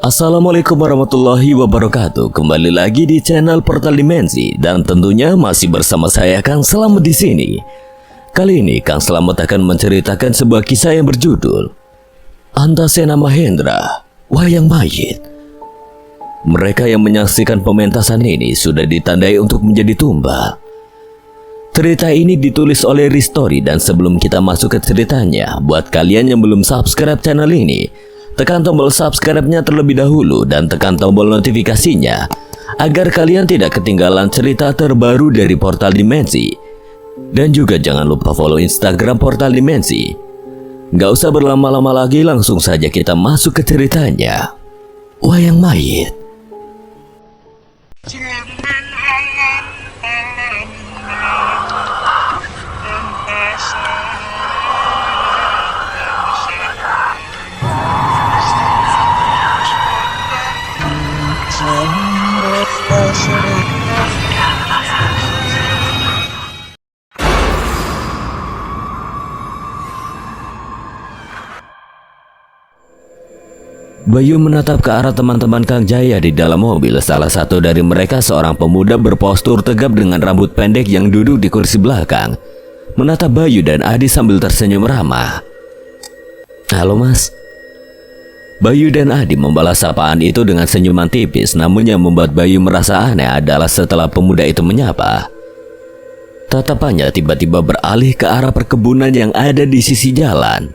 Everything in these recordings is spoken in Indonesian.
Assalamualaikum warahmatullahi wabarakatuh. Kembali lagi di channel Portal Dimensi dan tentunya masih bersama saya Kang Slamet di sini. Kali ini Kang Slamet akan menceritakan sebuah kisah yang berjudul Antasena Mahendra, Wayang Mayit. Mereka yang menyaksikan pementasan ini sudah ditandai untuk menjadi tumbal. Cerita ini ditulis oleh Ristori dan sebelum kita masuk ke ceritanya, buat kalian yang belum subscribe channel ini, tekan tombol subscribe-nya terlebih dahulu dan tekan tombol notifikasinya agar kalian tidak ketinggalan cerita terbaru dari Portal Dimensi. Dan juga jangan lupa follow Instagram Portal Dimensi. Gak usah berlama-lama lagi, langsung saja kita masuk ke ceritanya. Wayang Mayit. Bayu menatap ke arah teman-teman Kang Jaya di dalam mobil. Salah satu dari mereka seorang pemuda berpostur tegap dengan rambut pendek yang duduk di kursi belakang, menatap Bayu dan Adi sambil tersenyum ramah. "Halo mas." Bayu dan Adi membalas sapaan itu dengan senyuman tipis, namun yang membuat Bayu merasa aneh adalah setelah pemuda itu menyapa, tatapannya tiba-tiba beralih ke arah perkebunan yang ada di sisi jalan.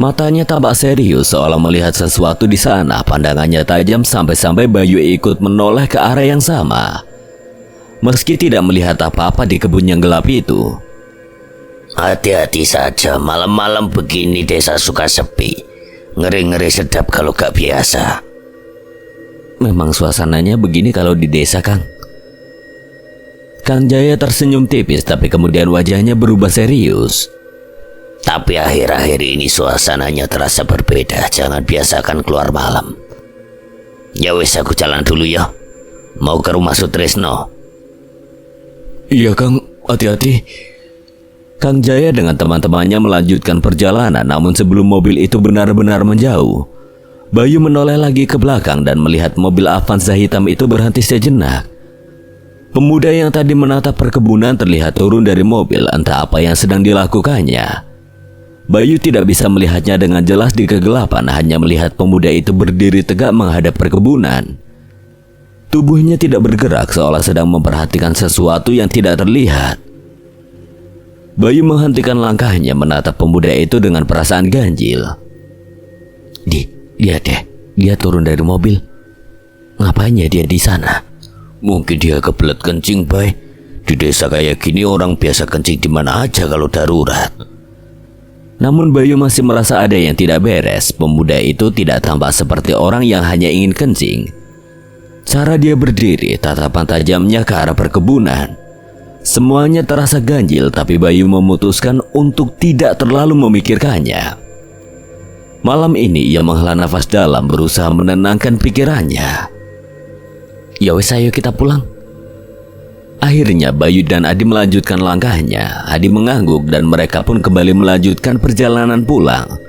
Matanya tampak serius seolah melihat sesuatu di sana. Pandangannya tajam sampai-sampai Bayu ikut menoleh ke arah yang sama, meski tidak melihat apa-apa di kebun yang gelap itu. "Hati-hati saja, malam-malam begini desa suka sepi. Ngeri-ngeri sedap kalau gak biasa." "Memang suasananya begini kalau di desa, Kang." Kang Jaya tersenyum tipis tapi kemudian wajahnya berubah serius. "Tapi akhir-akhir ini suasananya terasa berbeda. Jangan biasakan keluar malam." "Ya wes, aku jalan dulu ya. Mau ke rumah Sutrisno." "Iya Kang, hati-hati." Kang Jaya dengan teman-temannya melanjutkan perjalanan, namun sebelum mobil itu benar-benar menjauh, Bayu menoleh lagi ke belakang dan melihat mobil Avanza hitam itu berhenti sejenak. Pemuda yang tadi menatap perkebunan terlihat turun dari mobil, entah apa yang sedang dilakukannya. Bayu tidak bisa melihatnya dengan jelas di kegelapan, hanya melihat pemuda itu berdiri tegak menghadap perkebunan. Tubuhnya tidak bergerak seolah sedang memperhatikan sesuatu yang tidak terlihat. Bayu menghentikan langkahnya menatap pemuda itu dengan perasaan ganjil. Lihat deh, dia turun dari mobil. Ngapainnya dia di sana? Mungkin dia kebelet kencing, Bay. Di desa kayak gini orang biasa kencing di mana aja kalau darurat. Namun Bayu masih merasa ada yang tidak beres. Pemuda itu tidak tampak seperti orang yang hanya ingin kencing. Cara dia berdiri, tatapan tajamnya ke arah perkebunan, semuanya terasa ganjil, tapi Bayu memutuskan untuk tidak terlalu memikirkannya. Malam ini ia menghela nafas dalam, berusaha menenangkan pikirannya. "Ya wes, ayo kita pulang." Akhirnya Bayu dan Adi melanjutkan langkahnya. Adi mengangguk dan mereka pun kembali melanjutkan perjalanan pulang.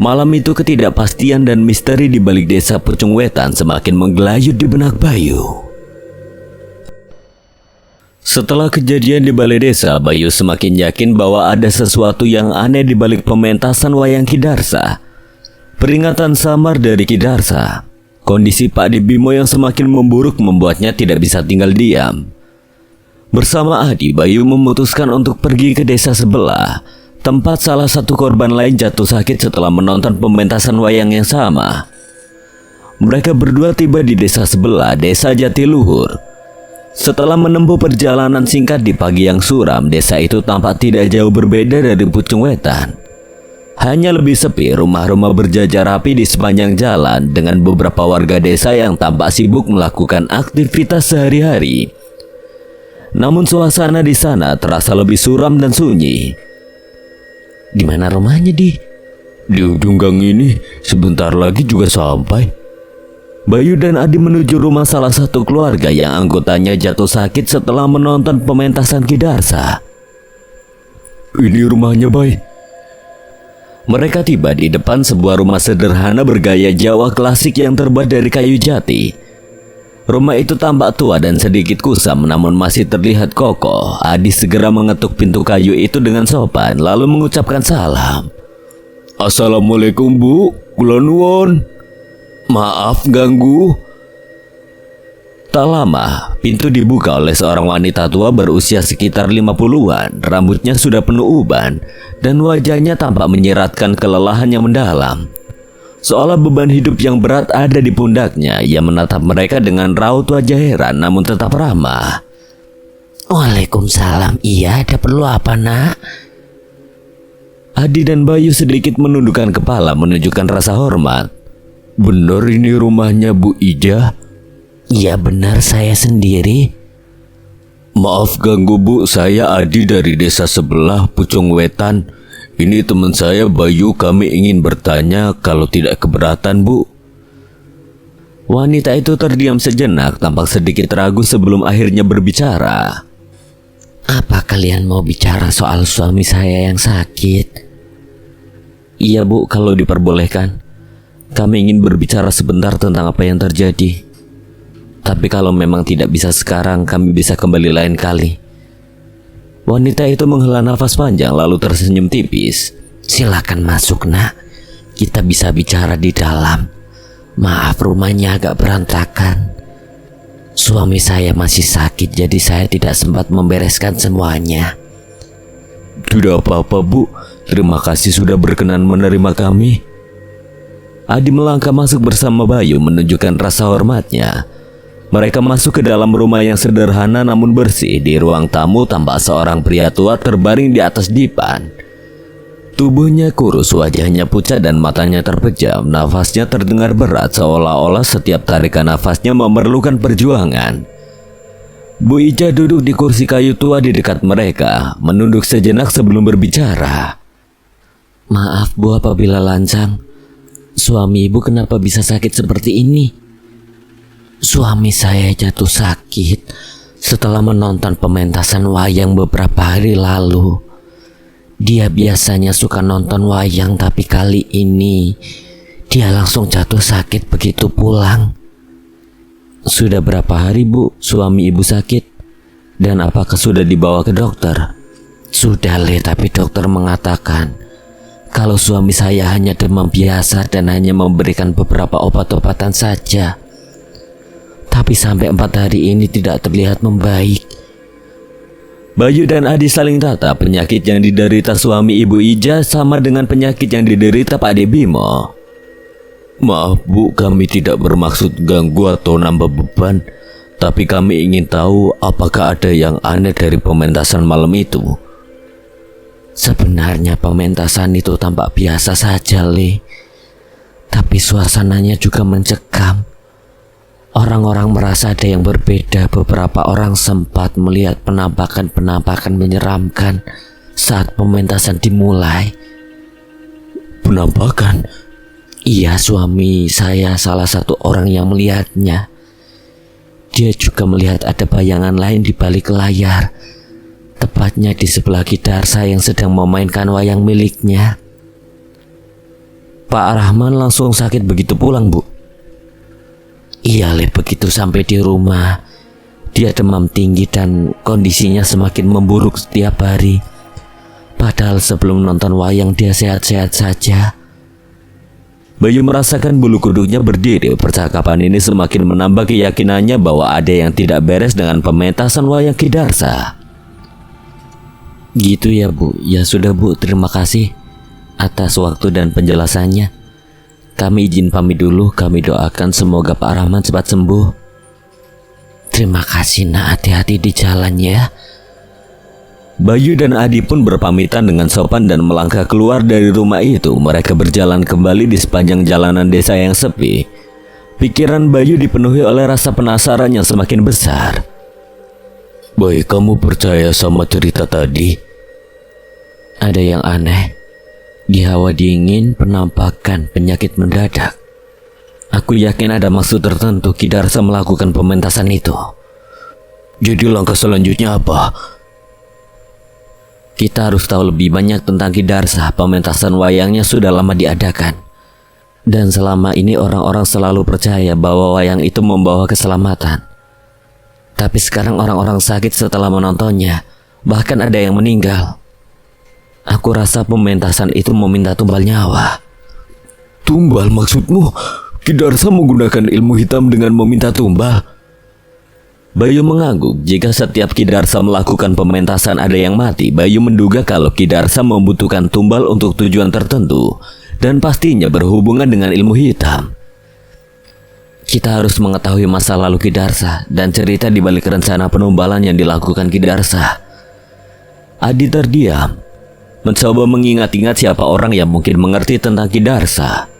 Malam itu ketidakpastian dan misteri di balik desa Pucung Wetan semakin menggelayut di benak Bayu. Setelah kejadian di balai desa, Bayu semakin yakin bahwa ada sesuatu yang aneh di balik pementasan wayang Kidarsa. Peringatan samar dari Kidarsa. Kondisi Pak Dibimo yang semakin memburuk membuatnya tidak bisa tinggal diam. Bersama Adi, Bayu memutuskan untuk pergi ke desa sebelah, tempat salah satu korban lain jatuh sakit setelah menonton pementasan wayang yang sama. Mereka berdua tiba di desa sebelah, Desa Jatiluhur. Setelah menempuh perjalanan singkat di pagi yang suram, desa itu tampak tidak jauh berbeda dari Pucung Wetan. Hanya lebih sepi, rumah-rumah berjajar rapi di sepanjang jalan dengan beberapa warga desa yang tampak sibuk melakukan aktivitas sehari-hari. Namun suasana di sana terasa lebih suram dan sunyi. "Di mana rumahnya, Di?" "Di ujung gang ini, sebentar lagi juga sampai." Bayu dan Adi menuju rumah salah satu keluarga yang anggotanya jatuh sakit setelah menonton pementasan Kidarsa. "Ini rumahnya, Bay." Mereka tiba di depan sebuah rumah sederhana bergaya Jawa klasik yang terbuat dari kayu jati. Rumah itu tampak tua dan sedikit kusam, namun masih terlihat kokoh. Adi segera mengetuk pintu kayu itu dengan sopan, lalu mengucapkan salam. Assalamualaikum Bu, kula nuwun. Maaf ganggu. Tak lama, pintu dibuka oleh seorang wanita tua berusia sekitar 50-an. Rambutnya sudah penuh uban dan wajahnya tampak menyiratkan kelelahan yang mendalam. Seolah beban hidup yang berat ada di pundaknya. Ia menatap mereka dengan raut wajah heran namun tetap ramah. Waalaikumsalam. Iya, ada perlu apa, Nak? Adi dan Bayu sedikit menundukkan kepala menunjukkan rasa hormat. Benar ini rumahnya Bu Ija? Iya benar, saya sendiri. Maaf ganggu Bu, saya Adi dari desa sebelah Pucung Wetan. Ini teman saya Bayu, kami ingin bertanya kalau tidak keberatan Bu. Wanita itu terdiam sejenak, tampak sedikit ragu sebelum akhirnya berbicara. Apa kalian mau bicara soal suami saya yang sakit? Iya Bu, kalau diperbolehkan. Kami ingin berbicara sebentar tentang apa yang terjadi. Tapi kalau memang tidak bisa sekarang, kami bisa kembali lain kali. Wanita itu menghela nafas panjang lalu tersenyum tipis. Silakan masuk, Nak. Kita bisa bicara di dalam. Maaf, rumahnya agak berantakan. Suami saya masih sakit, jadi saya tidak sempat membereskan semuanya. Tidak apa-apa Bu, terima kasih sudah berkenan menerima kami. Adi melangkah masuk bersama Bayu menunjukkan rasa hormatnya. Mereka masuk ke dalam rumah yang sederhana namun bersih. Di ruang tamu tampak seorang pria tua terbaring di atas dipan. Tubuhnya kurus, wajahnya pucat dan matanya terpejam. Nafasnya terdengar berat seolah-olah setiap tarikan nafasnya memerlukan perjuangan. Bu Ija duduk di kursi kayu tua di dekat mereka, menunduk sejenak sebelum berbicara. Maaf Bu apabila lancang. Suami Ibu kenapa bisa sakit seperti ini? Suami saya jatuh sakit setelah menonton pementasan wayang beberapa hari lalu. Dia biasanya suka nonton wayang, tapi kali ini dia langsung jatuh sakit begitu pulang. Sudah berapa hari Bu suami Ibu sakit? Dan apakah sudah dibawa ke dokter? Sudah Le, tapi dokter mengatakan kalau suami saya hanya demam biasa dan hanya memberikan beberapa obat-obatan saja. Tapi sampai 4 hari ini tidak terlihat membaik. Bayu dan Adi saling tatap. Penyakit yang diderita suami Ibu Ija sama dengan penyakit yang diderita Pak De Bimo. Maaf Bu, kami tidak bermaksud ganggu atau nambah beban. Tapi kami ingin tahu apakah ada yang aneh dari pementasan malam itu. Sebenarnya pementasan itu tampak biasa saja Le. Tapi suasananya juga mencekam. Orang-orang merasa ada yang berbeda. Beberapa orang sempat melihat penampakan-penampakan menyeramkan saat pementasan dimulai. Penampakan? Iya, suami saya salah satu orang yang melihatnya. Dia juga melihat ada bayangan lain di balik layar, tepatnya di sebelah Kidarsa yang sedang memainkan wayang miliknya. Pak Rahman langsung sakit begitu pulang Bu? Iya Le, begitu sampai di rumah dia demam tinggi dan kondisinya semakin memburuk setiap hari. Padahal sebelum nonton wayang dia sehat-sehat saja. Bayu merasakan bulu kuduknya berdiri. Percakapan ini semakin menambah keyakinannya bahwa ada yang tidak beres dengan pementasan wayang Kidarsa. Gitu ya Bu. Ya sudah Bu, terima kasih atas waktu dan penjelasannya. Kami izin pamit dulu. Kami doakan semoga Pak Rahman cepat sembuh. Terima kasih Nak, hati-hati di jalan ya. Bayu dan Adi pun berpamitan dengan sopan dan melangkah keluar dari rumah itu. Mereka berjalan kembali di sepanjang jalanan desa yang sepi. Pikiran Bayu dipenuhi oleh rasa penasaran yang semakin besar. Boy, kamu percaya sama cerita tadi? Ada yang aneh. Di hawa dingin, penampakan penyakit mendadak. Aku yakin ada maksud tertentu Kidarsa melakukan pementasan itu. Jadi langkah selanjutnya apa? Kita harus tahu lebih banyak tentang Ki Darsa. Pementasan wayangnya sudah lama diadakan. Dan selama ini orang-orang selalu percaya bahwa wayang itu membawa keselamatan. Tapi sekarang orang-orang sakit setelah menontonnya. Bahkan ada yang meninggal. Aku rasa pementasan itu meminta tumbal nyawa. Tumbal maksudmu? Ki Darsa menggunakan ilmu hitam dengan meminta tumbal? Bayu mengangguk. Jika setiap Ki Darsa melakukan pementasan ada yang mati, Bayu menduga kalau Ki Darsa membutuhkan tumbal untuk tujuan tertentu. Dan pastinya berhubungan dengan ilmu hitam. Kita harus mengetahui masa lalu Ki Darsa dan cerita di balik rencana penumbalan yang dilakukan Ki Darsa. Adi terdiam, mencoba mengingat-ingat siapa orang yang mungkin mengerti tentang Ki Darsa.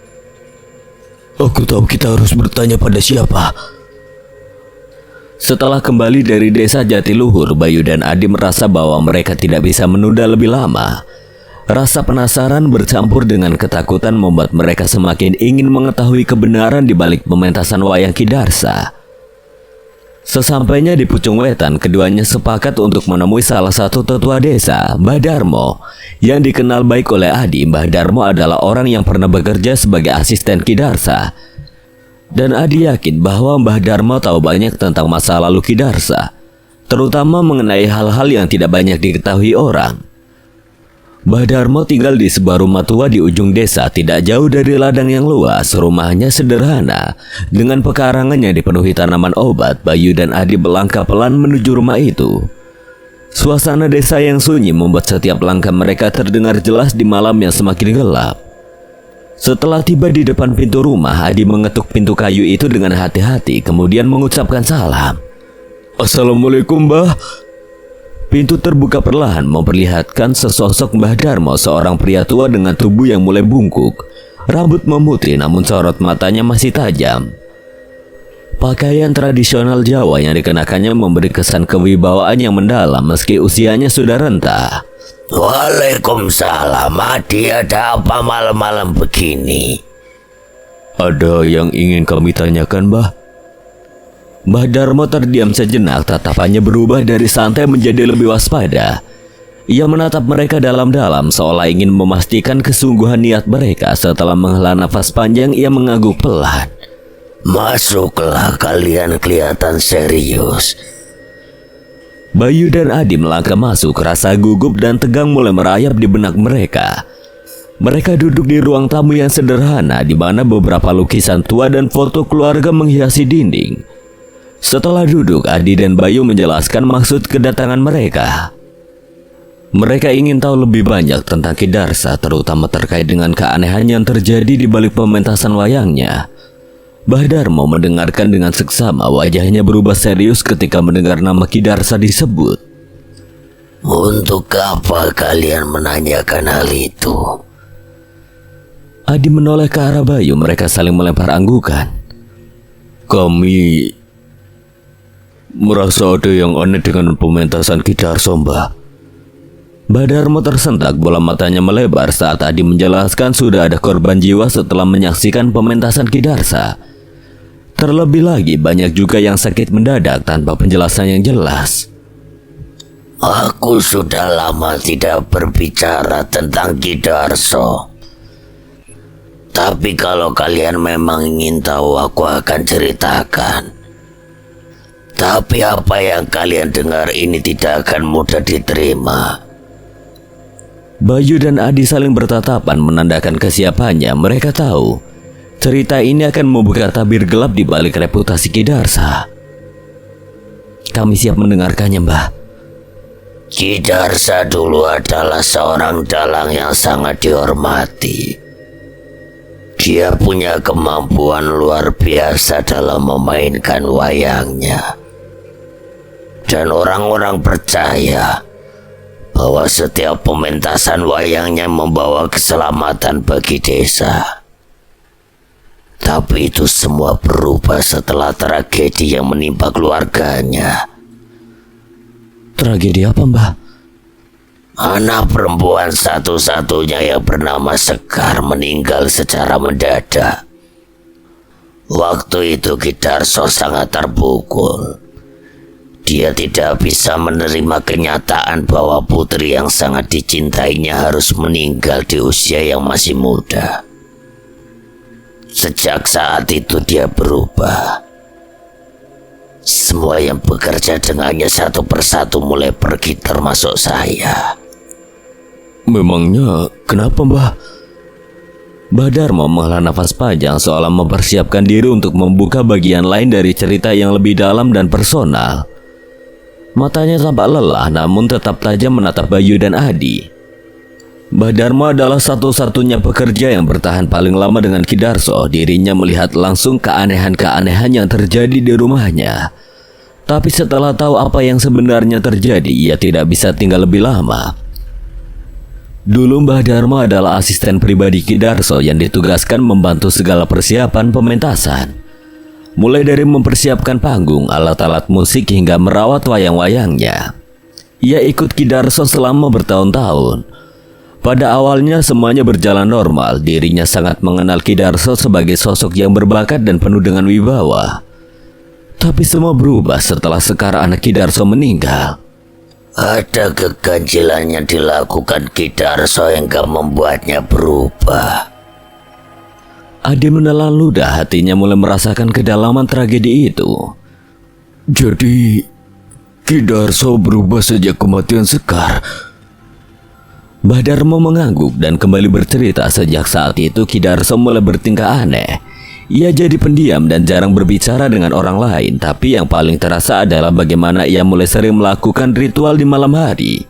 Aku tahu, kita harus bertanya pada siapa. Setelah kembali dari desa Jatiluhur, Bayu dan Adi merasa bahwa mereka tidak bisa menunda lebih lama. Rasa penasaran bercampur dengan ketakutan membuat mereka semakin ingin mengetahui kebenaran di balik pementasan wayang Ki Darsa. Sesampainya di Pucung Wetan, keduanya sepakat untuk menemui salah satu tetua desa, Mbah Darmo. Yang dikenal baik oleh Adi, Mbah Darmo adalah orang yang pernah bekerja sebagai asisten Ki Darsa. Dan Adi yakin bahwa Mbah Darmo tahu banyak tentang masa lalu Ki Darsa, terutama mengenai hal-hal yang tidak banyak diketahui orang. Mbah Darmo tinggal di sebuah rumah tua di ujung desa, tidak jauh dari ladang yang luas. Rumahnya sederhana, dengan pekarangan yang dipenuhi tanaman obat. Bayu dan Adi melangkah pelan menuju rumah itu. Suasana desa yang sunyi membuat setiap langkah mereka terdengar jelas di malam yang semakin gelap. Setelah tiba di depan pintu rumah, Adi mengetuk pintu kayu itu dengan hati-hati, kemudian mengucapkan salam. Assalamualaikum, Mbah. Pintu terbuka perlahan memperlihatkan sesosok Mbah Darmo, seorang pria tua dengan tubuh yang mulai bungkuk. Rambut memutih namun sorot matanya masih tajam. Pakaian tradisional Jawa yang dikenakannya memberi kesan kewibawaan yang mendalam meski usianya sudah renta. Waalaikumsalam, Adi, ada apa malam-malam begini? Ada yang ingin kami tanyakan, Mbah? Mbah Darmo terdiam sejenak, tatapannya berubah dari santai menjadi lebih waspada. Ia menatap mereka dalam-dalam seolah ingin memastikan kesungguhan niat mereka. Setelah menghela nafas panjang, ia mengangguk pelan. Masuklah, kalian kelihatan serius. Bayu dan Adi melangkah masuk, rasa gugup dan tegang mulai merayap di benak mereka. Mereka duduk di ruang tamu yang sederhana, di mana beberapa lukisan tua dan foto keluarga menghiasi dinding. Setelah duduk, Adi dan Bayu menjelaskan maksud kedatangan mereka. Mereka ingin tahu lebih banyak tentang Ki Darsa, terutama terkait dengan keanehan yang terjadi di balik pementasan wayangnya. Mbah Darmo mendengarkan dengan seksama, wajahnya berubah serius ketika mendengar nama Ki Darsa disebut. Untuk apa kalian menanyakan hal itu? Adi menoleh ke arah Bayu, mereka saling melempar anggukan. Kami merasa ada yang aneh dengan pementasan Ki Darsa, Mbah. Mbah Darmo tersentak, bola matanya melebar saat Adi menjelaskan sudah ada korban jiwa setelah menyaksikan pementasan Ki Darsa. Terlebih lagi banyak juga yang sakit mendadak tanpa penjelasan yang jelas. Aku sudah lama tidak berbicara tentang Ki Darsa. Tapi kalau kalian memang ingin tahu, aku akan ceritakan. Tapi apa yang kalian dengar ini tidak akan mudah diterima. Bayu dan Adi saling bertatapan menandakan kesiapannya. Mereka tahu cerita ini akan membuka tabir gelap di balik reputasi Ki Darsa. Kami siap mendengarkannya, Mbah. Ki Darsa dulu adalah seorang dalang yang sangat dihormati. Dia punya kemampuan luar biasa dalam memainkan wayangnya. Dan orang-orang percaya bahwa setiap pementasan wayangnya membawa keselamatan bagi desa. Tapi itu semua berubah setelah tragedi yang menimpa keluarganya. Tragedi apa, Mbah? Anak perempuan satu-satunya yang bernama Sekar meninggal secara mendadak. Waktu itu Ki Darsa sangat terpukul. Dia tidak bisa menerima kenyataan bahwa putri yang sangat dicintainya harus meninggal di usia yang masih muda. Sejak saat itu dia berubah. Semua yang bekerja dengannya satu persatu mulai pergi, termasuk saya. Memangnya kenapa, Mbah? Mbah Darmo menghela nafas panjang seolah mempersiapkan diri untuk membuka bagian lain dari cerita yang lebih dalam dan personal. Matanya tampak lelah namun tetap tajam menatap Bayu dan Adi. Mbah Darmo adalah satu-satunya pekerja yang bertahan paling lama dengan Ki Darso. Dirinya melihat langsung keanehan-keanehan yang terjadi di rumahnya. Tapi setelah tahu apa yang sebenarnya terjadi, ia tidak bisa tinggal lebih lama. Dulu Mbah Darmo adalah asisten pribadi Ki Darso yang ditugaskan membantu segala persiapan pementasan. Mulai dari mempersiapkan panggung, alat-alat musik hingga merawat wayang-wayangnya. Ia ikut Ki Darso selama bertahun-tahun. Pada awalnya semuanya berjalan normal, dirinya sangat mengenal Ki Darso sebagai sosok yang berbakat dan penuh dengan wibawa. Tapi semua berubah setelah Sekar anak Ki Darso meninggal. Ada keganjilan yang dilakukan Ki Darso yang gak membuatnya berubah. Adi menelan ludah, hatinya mulai merasakan kedalaman tragedi itu. Jadi, Ki Darso berubah sejak kematian Sekar. Mbah Darmo mengangguk dan kembali bercerita sejak saat itu Ki Darso mulai bertingkah aneh. Ia jadi pendiam dan jarang berbicara dengan orang lain, tapi yang paling terasa adalah bagaimana ia mulai sering melakukan ritual di malam hari.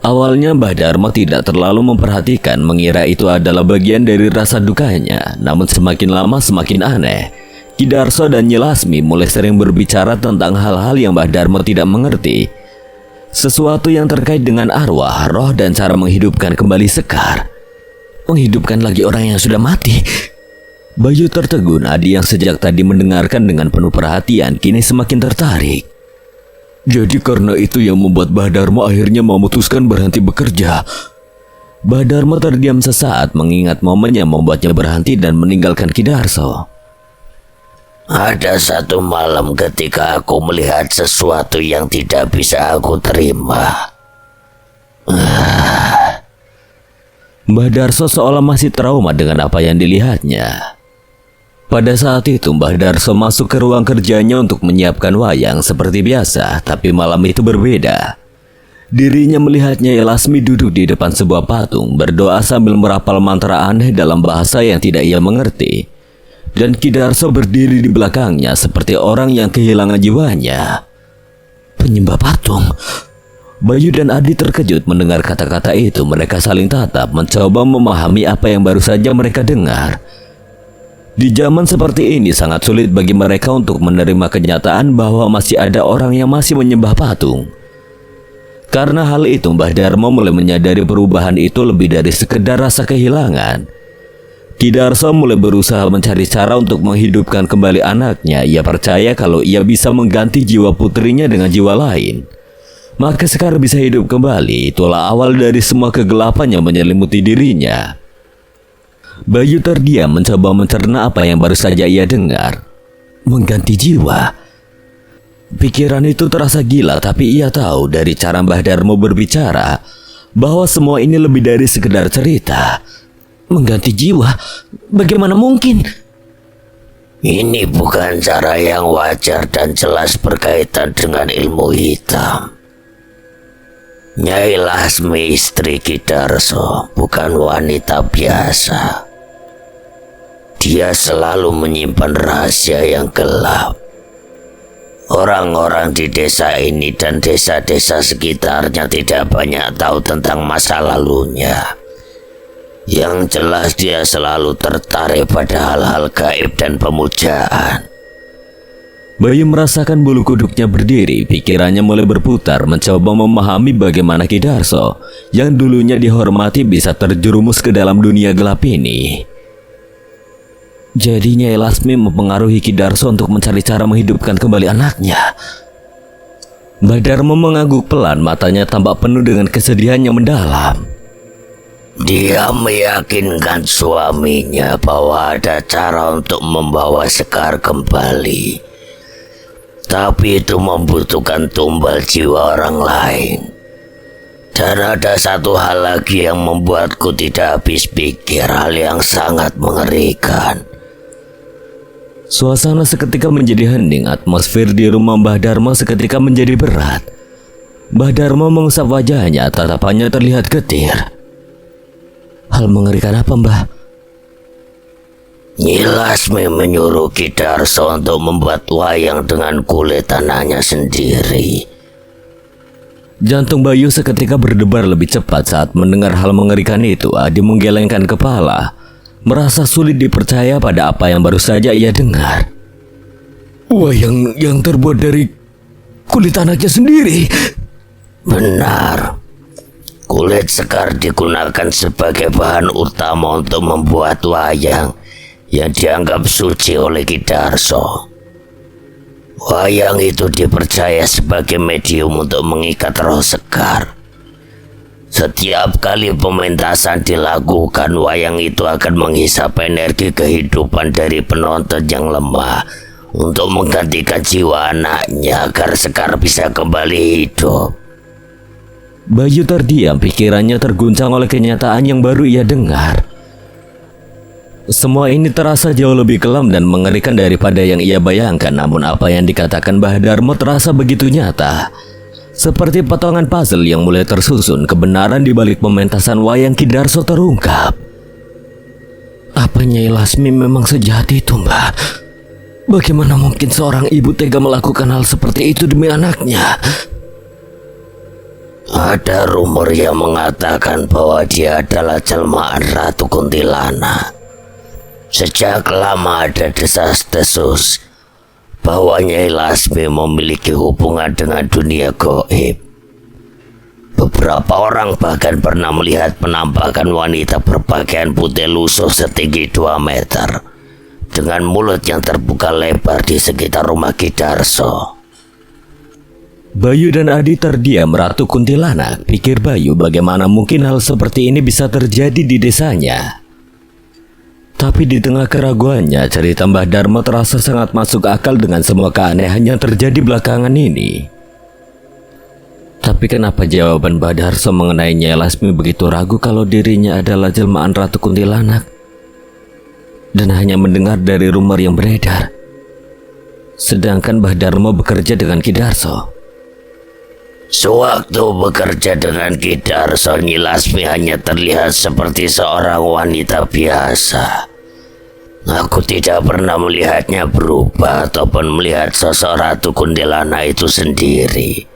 Awalnya Mbah Darmo tidak terlalu memperhatikan, mengira itu adalah bagian dari rasa dukanya. Namun semakin lama semakin aneh. Ki Darso dan Nyi Lasmi mulai sering berbicara tentang hal-hal yang Mbah Darmo tidak mengerti. Sesuatu yang terkait dengan arwah, roh, dan cara menghidupkan kembali Sekar. Menghidupkan lagi orang yang sudah mati. Bayu tertegun. Adi yang sejak tadi mendengarkan dengan penuh perhatian kini semakin tertarik. Jadi karena itu yang membuat Mbah Darmo akhirnya memutuskan berhenti bekerja. Mbah Darmo terdiam sesaat mengingat momen yang membuatnya berhenti dan meninggalkan Ki Darso. Ada satu malam ketika aku melihat sesuatu yang tidak bisa aku terima. Mbah Darso seolah masih trauma dengan apa yang dilihatnya. Pada saat itu Mbah Darso masuk ke ruang kerjanya untuk menyiapkan wayang seperti biasa, tapi malam itu berbeda. Dirinya melihatnya Lasmi duduk di depan sebuah patung, berdoa sambil merapal mantra aneh dalam bahasa yang tidak ia mengerti. Dan Ki Darso berdiri di belakangnya seperti orang yang kehilangan jiwanya. Penyembah patung. Bayu dan Adi terkejut mendengar kata-kata itu. Mereka saling tatap, mencoba memahami apa yang baru saja mereka dengar. Di zaman seperti ini sangat sulit bagi mereka untuk menerima kenyataan bahwa masih ada orang yang masih menyembah patung. Karena hal itu Mbah Darmo mulai menyadari perubahan itu lebih dari sekedar rasa kehilangan. Ki Darso mulai berusaha mencari cara untuk menghidupkan kembali anaknya. Ia percaya kalau ia bisa mengganti jiwa putrinya dengan jiwa lain, maka Sekar bisa hidup kembali. Itulah awal dari semua kegelapan yang menyelimuti dirinya. Bayu terdiam mencoba mencerna apa yang baru saja ia dengar. Mengganti jiwa. Pikiran itu terasa gila, tapi ia tahu dari cara Mbah Darmo berbicara bahwa semua ini lebih dari sekedar cerita. Mengganti jiwa? Bagaimana mungkin? Ini bukan cara yang wajar dan jelas berkaitan dengan ilmu hitam. Nyai Lasmi istri Ki Darso bukan wanita biasa. Dia selalu menyimpan rahasia yang gelap. Orang-orang di desa ini dan desa-desa sekitarnya tidak banyak tahu tentang masa lalunya. Yang jelas dia selalu tertarik pada hal-hal gaib dan pemujaan. Bayu merasakan bulu kuduknya berdiri. Pikirannya mulai berputar mencoba memahami bagaimana Ki Darso yang dulunya dihormati bisa terjerumus ke dalam dunia gelap ini. Jadi Nyai Lasmi mempengaruhi Ki Darso untuk mencari cara menghidupkan kembali anaknya. Mbah Darmo mengangguk pelan, matanya tampak penuh dengan kesedihan yang mendalam. Dia meyakinkan suaminya bahwa ada cara untuk membawa Sekar kembali. Tapi itu membutuhkan tumbal jiwa orang lain. Dan ada satu hal lagi yang membuatku tidak habis pikir, hal yang sangat mengerikan. Suasana seketika menjadi hening, atmosfer di rumah Mbah Darmo seketika menjadi berat. Mbah Darmo mengusap wajahnya, tatapannya terlihat getir. Hal mengerikan apa, Mbah? Nyi Lasmi menyuruh Ki Darso untuk membuat wayang dengan kulit tanahnya sendiri. Jantung Bayu seketika berdebar lebih cepat saat mendengar hal mengerikan itu. Adi menggelengkan kepala, merasa sulit dipercaya pada apa yang baru saja ia dengar. Wayang yang terbuat dari kulit anaknya sendiri. Benar. Kulit sekar digunakan sebagai bahan utama untuk membuat wayang yang dianggap suci oleh Ki Darso. Wayang itu dipercaya sebagai medium untuk mengikat roh sekar. Setiap kali pementasan dilakukan, wayang itu akan menghisap energi kehidupan dari penonton yang lemah untuk menggantikan jiwa anaknya agar sekar bisa kembali hidup. Bayu terdiam, pikirannya terguncang oleh kenyataan yang baru ia dengar. Semua ini terasa jauh lebih kelam dan mengerikan daripada yang ia bayangkan. Namun apa yang dikatakan Mbah Darmo terasa begitu nyata. Seperti potongan puzzle yang mulai tersusun, kebenaran di balik pementasan wayang Ki Darso terungkap. Apa Nyai Lasmi memang sejahat itu, Mbah? Bagaimana mungkin seorang ibu tega melakukan hal seperti itu demi anaknya? Ada rumor yang mengatakan bahwa dia adalah jelmaan Ratu Kuntilanak. Sejak lama ada desas-desus bahwa Nyai Lasmi memiliki hubungan dengan dunia gaib. Beberapa orang bahkan pernah melihat penampakan wanita berpakaian putih lusuh setinggi 2 meter dengan mulut yang terbuka lebar di sekitar rumah Ki Darso. Bayu dan Adi terdiam. Ratu Kuntilanak, pikir Bayu, bagaimana mungkin hal seperti ini bisa terjadi di desanya. Tapi di tengah keraguannya, cerita Mbah Darmo terasa sangat masuk akal dengan semua keanehan yang terjadi belakangan ini. Tapi kenapa jawaban Mbah Darso mengenai Nyai Lasmi begitu ragu kalau dirinya adalah jelmaan Ratu Kuntilanak? Dan hanya mendengar dari rumor yang beredar. Sedangkan Mbah Darmo bekerja dengan Ki Darso. Sewaktu bekerja dengan Ki Darso, Nyi Lasmi hanya terlihat seperti seorang wanita biasa. Aku tidak pernah melihatnya berubah ataupun melihat sosok Ratu Kuntilanak itu sendiri.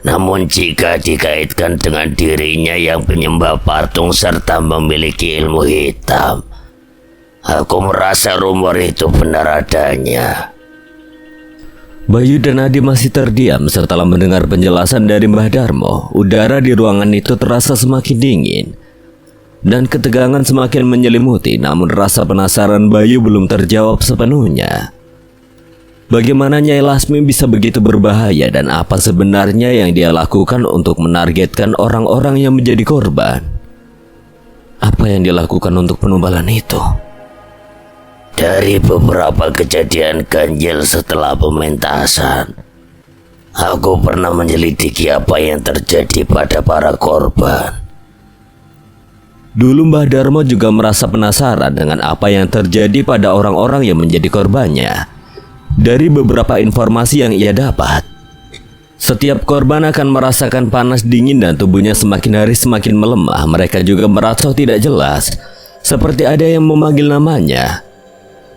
Namun jika dikaitkan dengan dirinya yang penyembah patung serta memiliki ilmu hitam, aku merasa rumor itu benar adanya. Bayu dan Adi masih terdiam setelah mendengar penjelasan dari Mbah Darmo. Udara di ruangan itu terasa semakin dingin dan ketegangan semakin menyelimuti. Namun rasa penasaran Bayu belum terjawab sepenuhnya. Bagaimana Nyai Lasmi bisa begitu berbahaya dan apa sebenarnya yang dia lakukan untuk menargetkan orang-orang yang menjadi korban? Apa yang dilakukan untuk penumbalan itu? Dari beberapa kejadian ganjil setelah pementasan, aku pernah menyelidiki apa yang terjadi pada para korban. Dulu Mbah Darmo juga merasa penasaran dengan apa yang terjadi pada orang-orang yang menjadi korbannya. Dari beberapa informasi yang ia dapat, setiap korban akan merasakan panas dingin dan tubuhnya semakin hari semakin melemah. Mereka juga merasa tidak jelas, seperti ada yang memanggil namanya.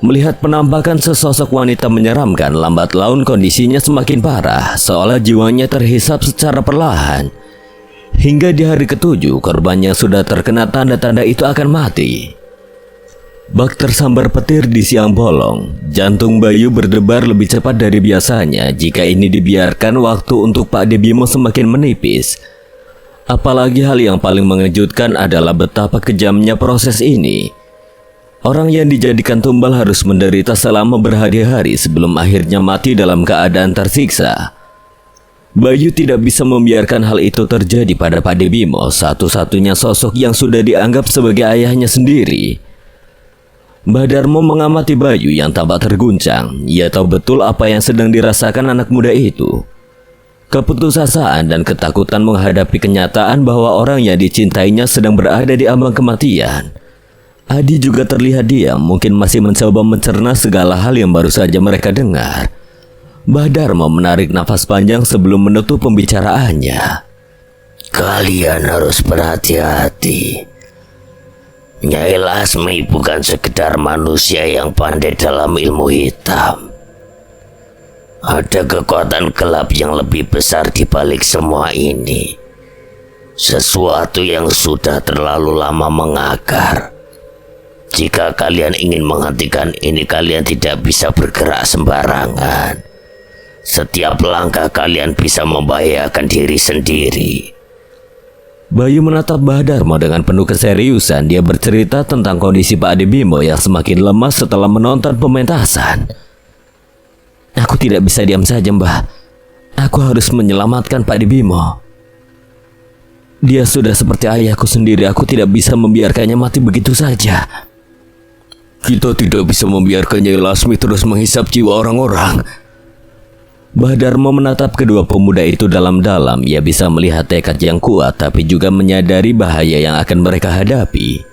Melihat penampakan sesosok wanita menyeramkan, lambat laun kondisinya semakin parah, seolah jiwanya terhisap secara perlahan. Hingga di hari ke-7, korban yang sudah terkena tanda-tanda itu akan mati. Bak tersambar petir di siang bolong. Jantung Bayu berdebar lebih cepat dari biasanya. Jika ini dibiarkan, waktu untuk Pak Debimo semakin menipis. Apalagi hal yang paling mengejutkan adalah betapa kejamnya proses ini. Orang yang dijadikan tumbal harus menderita selama berhari-hari sebelum akhirnya mati dalam keadaan tersiksa. Bayu tidak bisa membiarkan hal itu terjadi pada Pak Debimo, satu-satunya sosok yang sudah dianggap sebagai ayahnya sendiri. Mbah Darmo mengamati Bayu yang tampak terguncang. Ia tahu betul apa yang sedang dirasakan anak muda itu. Keputusasaan dan ketakutan menghadapi kenyataan bahwa orang yang dicintainya sedang berada di ambang kematian. Adi juga terlihat diam, mungkin masih mencoba mencerna segala hal yang baru saja mereka dengar. Mbah Darmo menarik nafas panjang sebelum menutup pembicaraannya. Kalian harus berhati-hati. Nyai Lasmi bukan sekedar manusia yang pandai dalam ilmu hitam. Ada kekuatan gelap yang lebih besar di balik semua ini. Sesuatu yang sudah terlalu lama mengakar. Jika kalian ingin menghentikan ini, kalian tidak bisa bergerak sembarangan. Setiap langkah kalian bisa membahayakan diri sendiri. Bayu menatap Mbah Darmo dengan penuh keseriusan. Dia bercerita tentang kondisi Pak Adi Bimo yang semakin lemas setelah menonton pementasan. Aku tidak bisa diam saja, Mbah. Aku harus menyelamatkan Pak Adi Bimo. Dia sudah seperti ayahku sendiri. Aku tidak bisa membiarkannya mati begitu saja. Kita tidak bisa membiarkan Nyai Lasmi terus menghisap jiwa orang-orang. Mbah Darmo menatap kedua pemuda itu dalam-dalam. Ia bisa melihat tekad yang kuat, tapi juga menyadari bahaya yang akan mereka hadapi.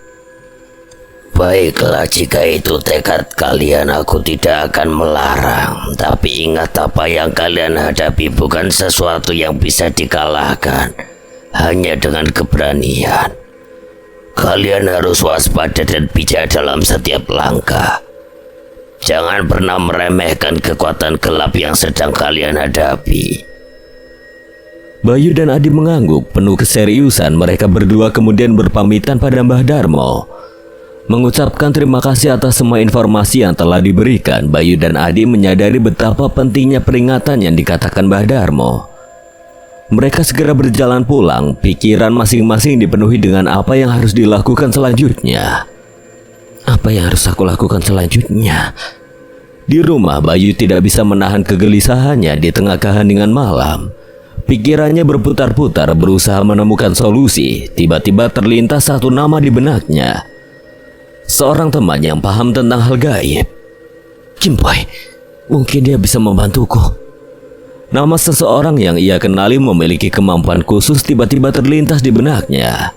Baiklah, jika itu tekad kalian, aku tidak akan melarang. Tapi ingat, apa yang kalian hadapi bukan sesuatu yang bisa dikalahkan hanya dengan keberanian. Kalian harus waspada dan bijak dalam setiap langkah. Jangan pernah meremehkan kekuatan gelap yang sedang kalian hadapi. Bayu dan Adi mengangguk penuh keseriusan. Mereka berdua kemudian berpamitan pada Mbah Darmo, mengucapkan terima kasih atas semua informasi yang telah diberikan. Bayu dan Adi menyadari betapa pentingnya peringatan yang dikatakan Mbah Darmo. Mereka segera berjalan pulang. Pikiran masing-masing dipenuhi dengan apa yang harus dilakukan selanjutnya. Apa yang harus aku lakukan selanjutnya? Di rumah, Bayu tidak bisa menahan kegelisahannya di tengah keheningan malam. Pikirannya berputar-putar berusaha menemukan solusi. Tiba-tiba terlintas satu nama di benaknya. Seorang teman yang paham tentang hal gaib. Kim Boy, mungkin dia bisa membantuku. Nama seseorang yang ia kenali memiliki kemampuan khusus tiba-tiba terlintas di benaknya.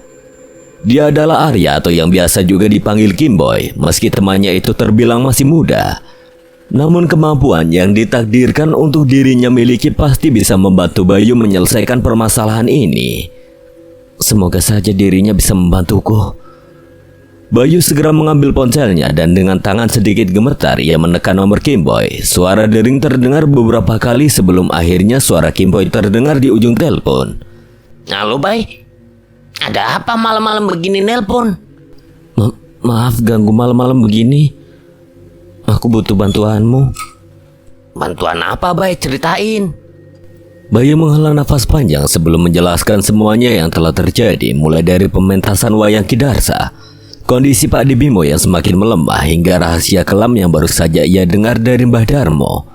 Dia adalah Arya atau yang biasa juga dipanggil Kim Boy. Meski temannya itu terbilang masih muda, namun kemampuan yang ditakdirkan untuk dirinya miliki pasti bisa membantu Bayu menyelesaikan permasalahan ini. Semoga saja dirinya bisa membantuku. Bayu segera mengambil ponselnya dan dengan tangan sedikit gemetar ia menekan nomor Kim Boy. Suara dering terdengar beberapa kali sebelum akhirnya suara Kim Boy terdengar di ujung telepon. Halo, Bay. Ada apa malam-malam begini nelpon? Maaf ganggu malam-malam begini. Aku butuh bantuanmu. Bantuan apa, Bay? Ceritain. Bayu menghela nafas panjang sebelum menjelaskan semuanya yang telah terjadi, mulai dari pementasan wayang Kidarsa, kondisi Pak Adi Bimo yang semakin melemah, hingga rahasia kelam yang baru saja ia dengar dari Mbah Darmo.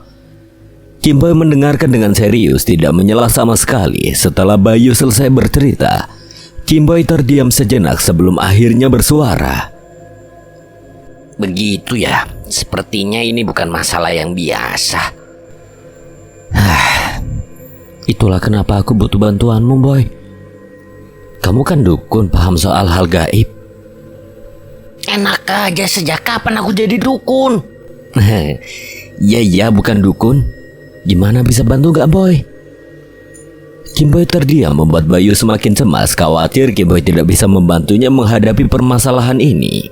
Kim Boy mendengarkan dengan serius, tidak menyela sama sekali. Setelah Bayu selesai bercerita, Kim Boy terdiam sejenak sebelum akhirnya bersuara. Begitu ya, sepertinya ini bukan masalah yang biasa. Itulah kenapa aku butuh bantuanmu, Boy. Kamu kan dukun, paham soal hal gaib. Enak aja, sejak kapan aku jadi dukun? Ya, bukan dukun. Gimana bisa bantu gak, Boy? Kim Boy terdiam membuat Bayu semakin cemas. Khawatir Kim Boy tidak bisa membantunya menghadapi permasalahan ini.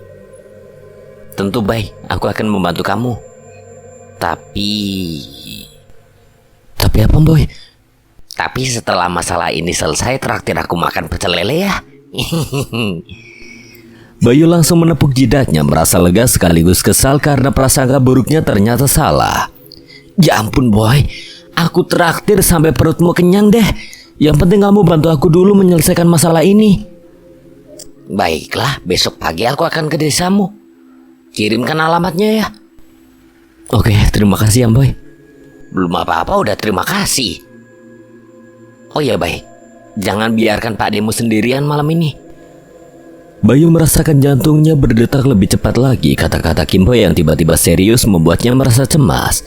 Tentu, Bay, aku akan membantu kamu. Tapi apa, Boy? Tapi setelah masalah ini selesai, traktir aku makan pecel lele ya. Bayu langsung menepuk jidatnya, merasa lega sekaligus kesal karena prasangka buruknya ternyata salah. Ya ampun, Boy, aku traktir sampai perutmu kenyang deh. Yang penting kamu bantu aku dulu menyelesaikan masalah ini. Baiklah, besok pagi aku akan ke desamu. Kirimkan alamatnya ya. Oke, terima kasih ya, Boy. Belum apa-apa udah terima kasih. Oh ya, baik. Jangan biarkan Pak Demu sendirian malam ini. Bayu merasakan jantungnya berdetak lebih cepat lagi. Kata-kata Kim Boy yang tiba-tiba serius membuatnya merasa cemas.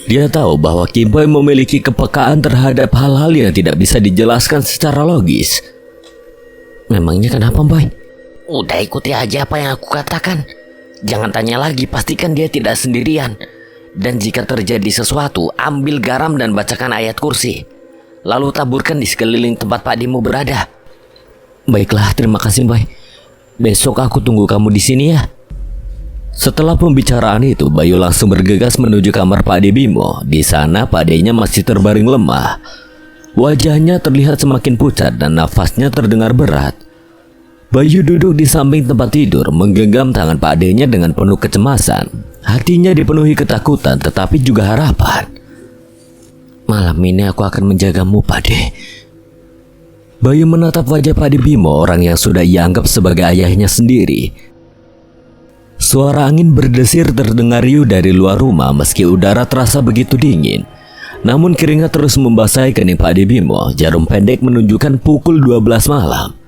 Dia tahu bahwa Kim Boy memiliki kepekaan terhadap hal-hal yang tidak bisa dijelaskan secara logis. Memangnya kenapa, Boy? Udah ikuti aja apa yang aku katakan. Jangan tanya lagi, pastikan dia tidak sendirian. Dan jika terjadi sesuatu, ambil garam dan bacakan ayat kursi. Lalu taburkan di sekeliling tempat Pak Dimo berada. Baiklah, terima kasih, Boy. Besok aku tunggu kamu di sini ya. Setelah pembicaraan itu, Bayu langsung bergegas menuju kamar Pak De Bimo. Di sana Pak De-nya masih terbaring lemah. Wajahnya terlihat semakin pucat dan nafasnya terdengar berat. Bayu duduk di samping tempat tidur, menggenggam tangan Pak De-nya dengan penuh kecemasan. Hatinya dipenuhi ketakutan tetapi juga harapan. Malam ini aku akan menjagamu, Pak De. Bayu menatap wajah Pak De Bimo, orang yang sudah ia anggap sebagai ayahnya sendiri. Suara angin berdesir terdengar riuh dari luar rumah meski udara terasa begitu dingin. Namun keringat terus membasahi kening Pak De Bimo. Jarum pendek menunjukkan pukul 12 malam.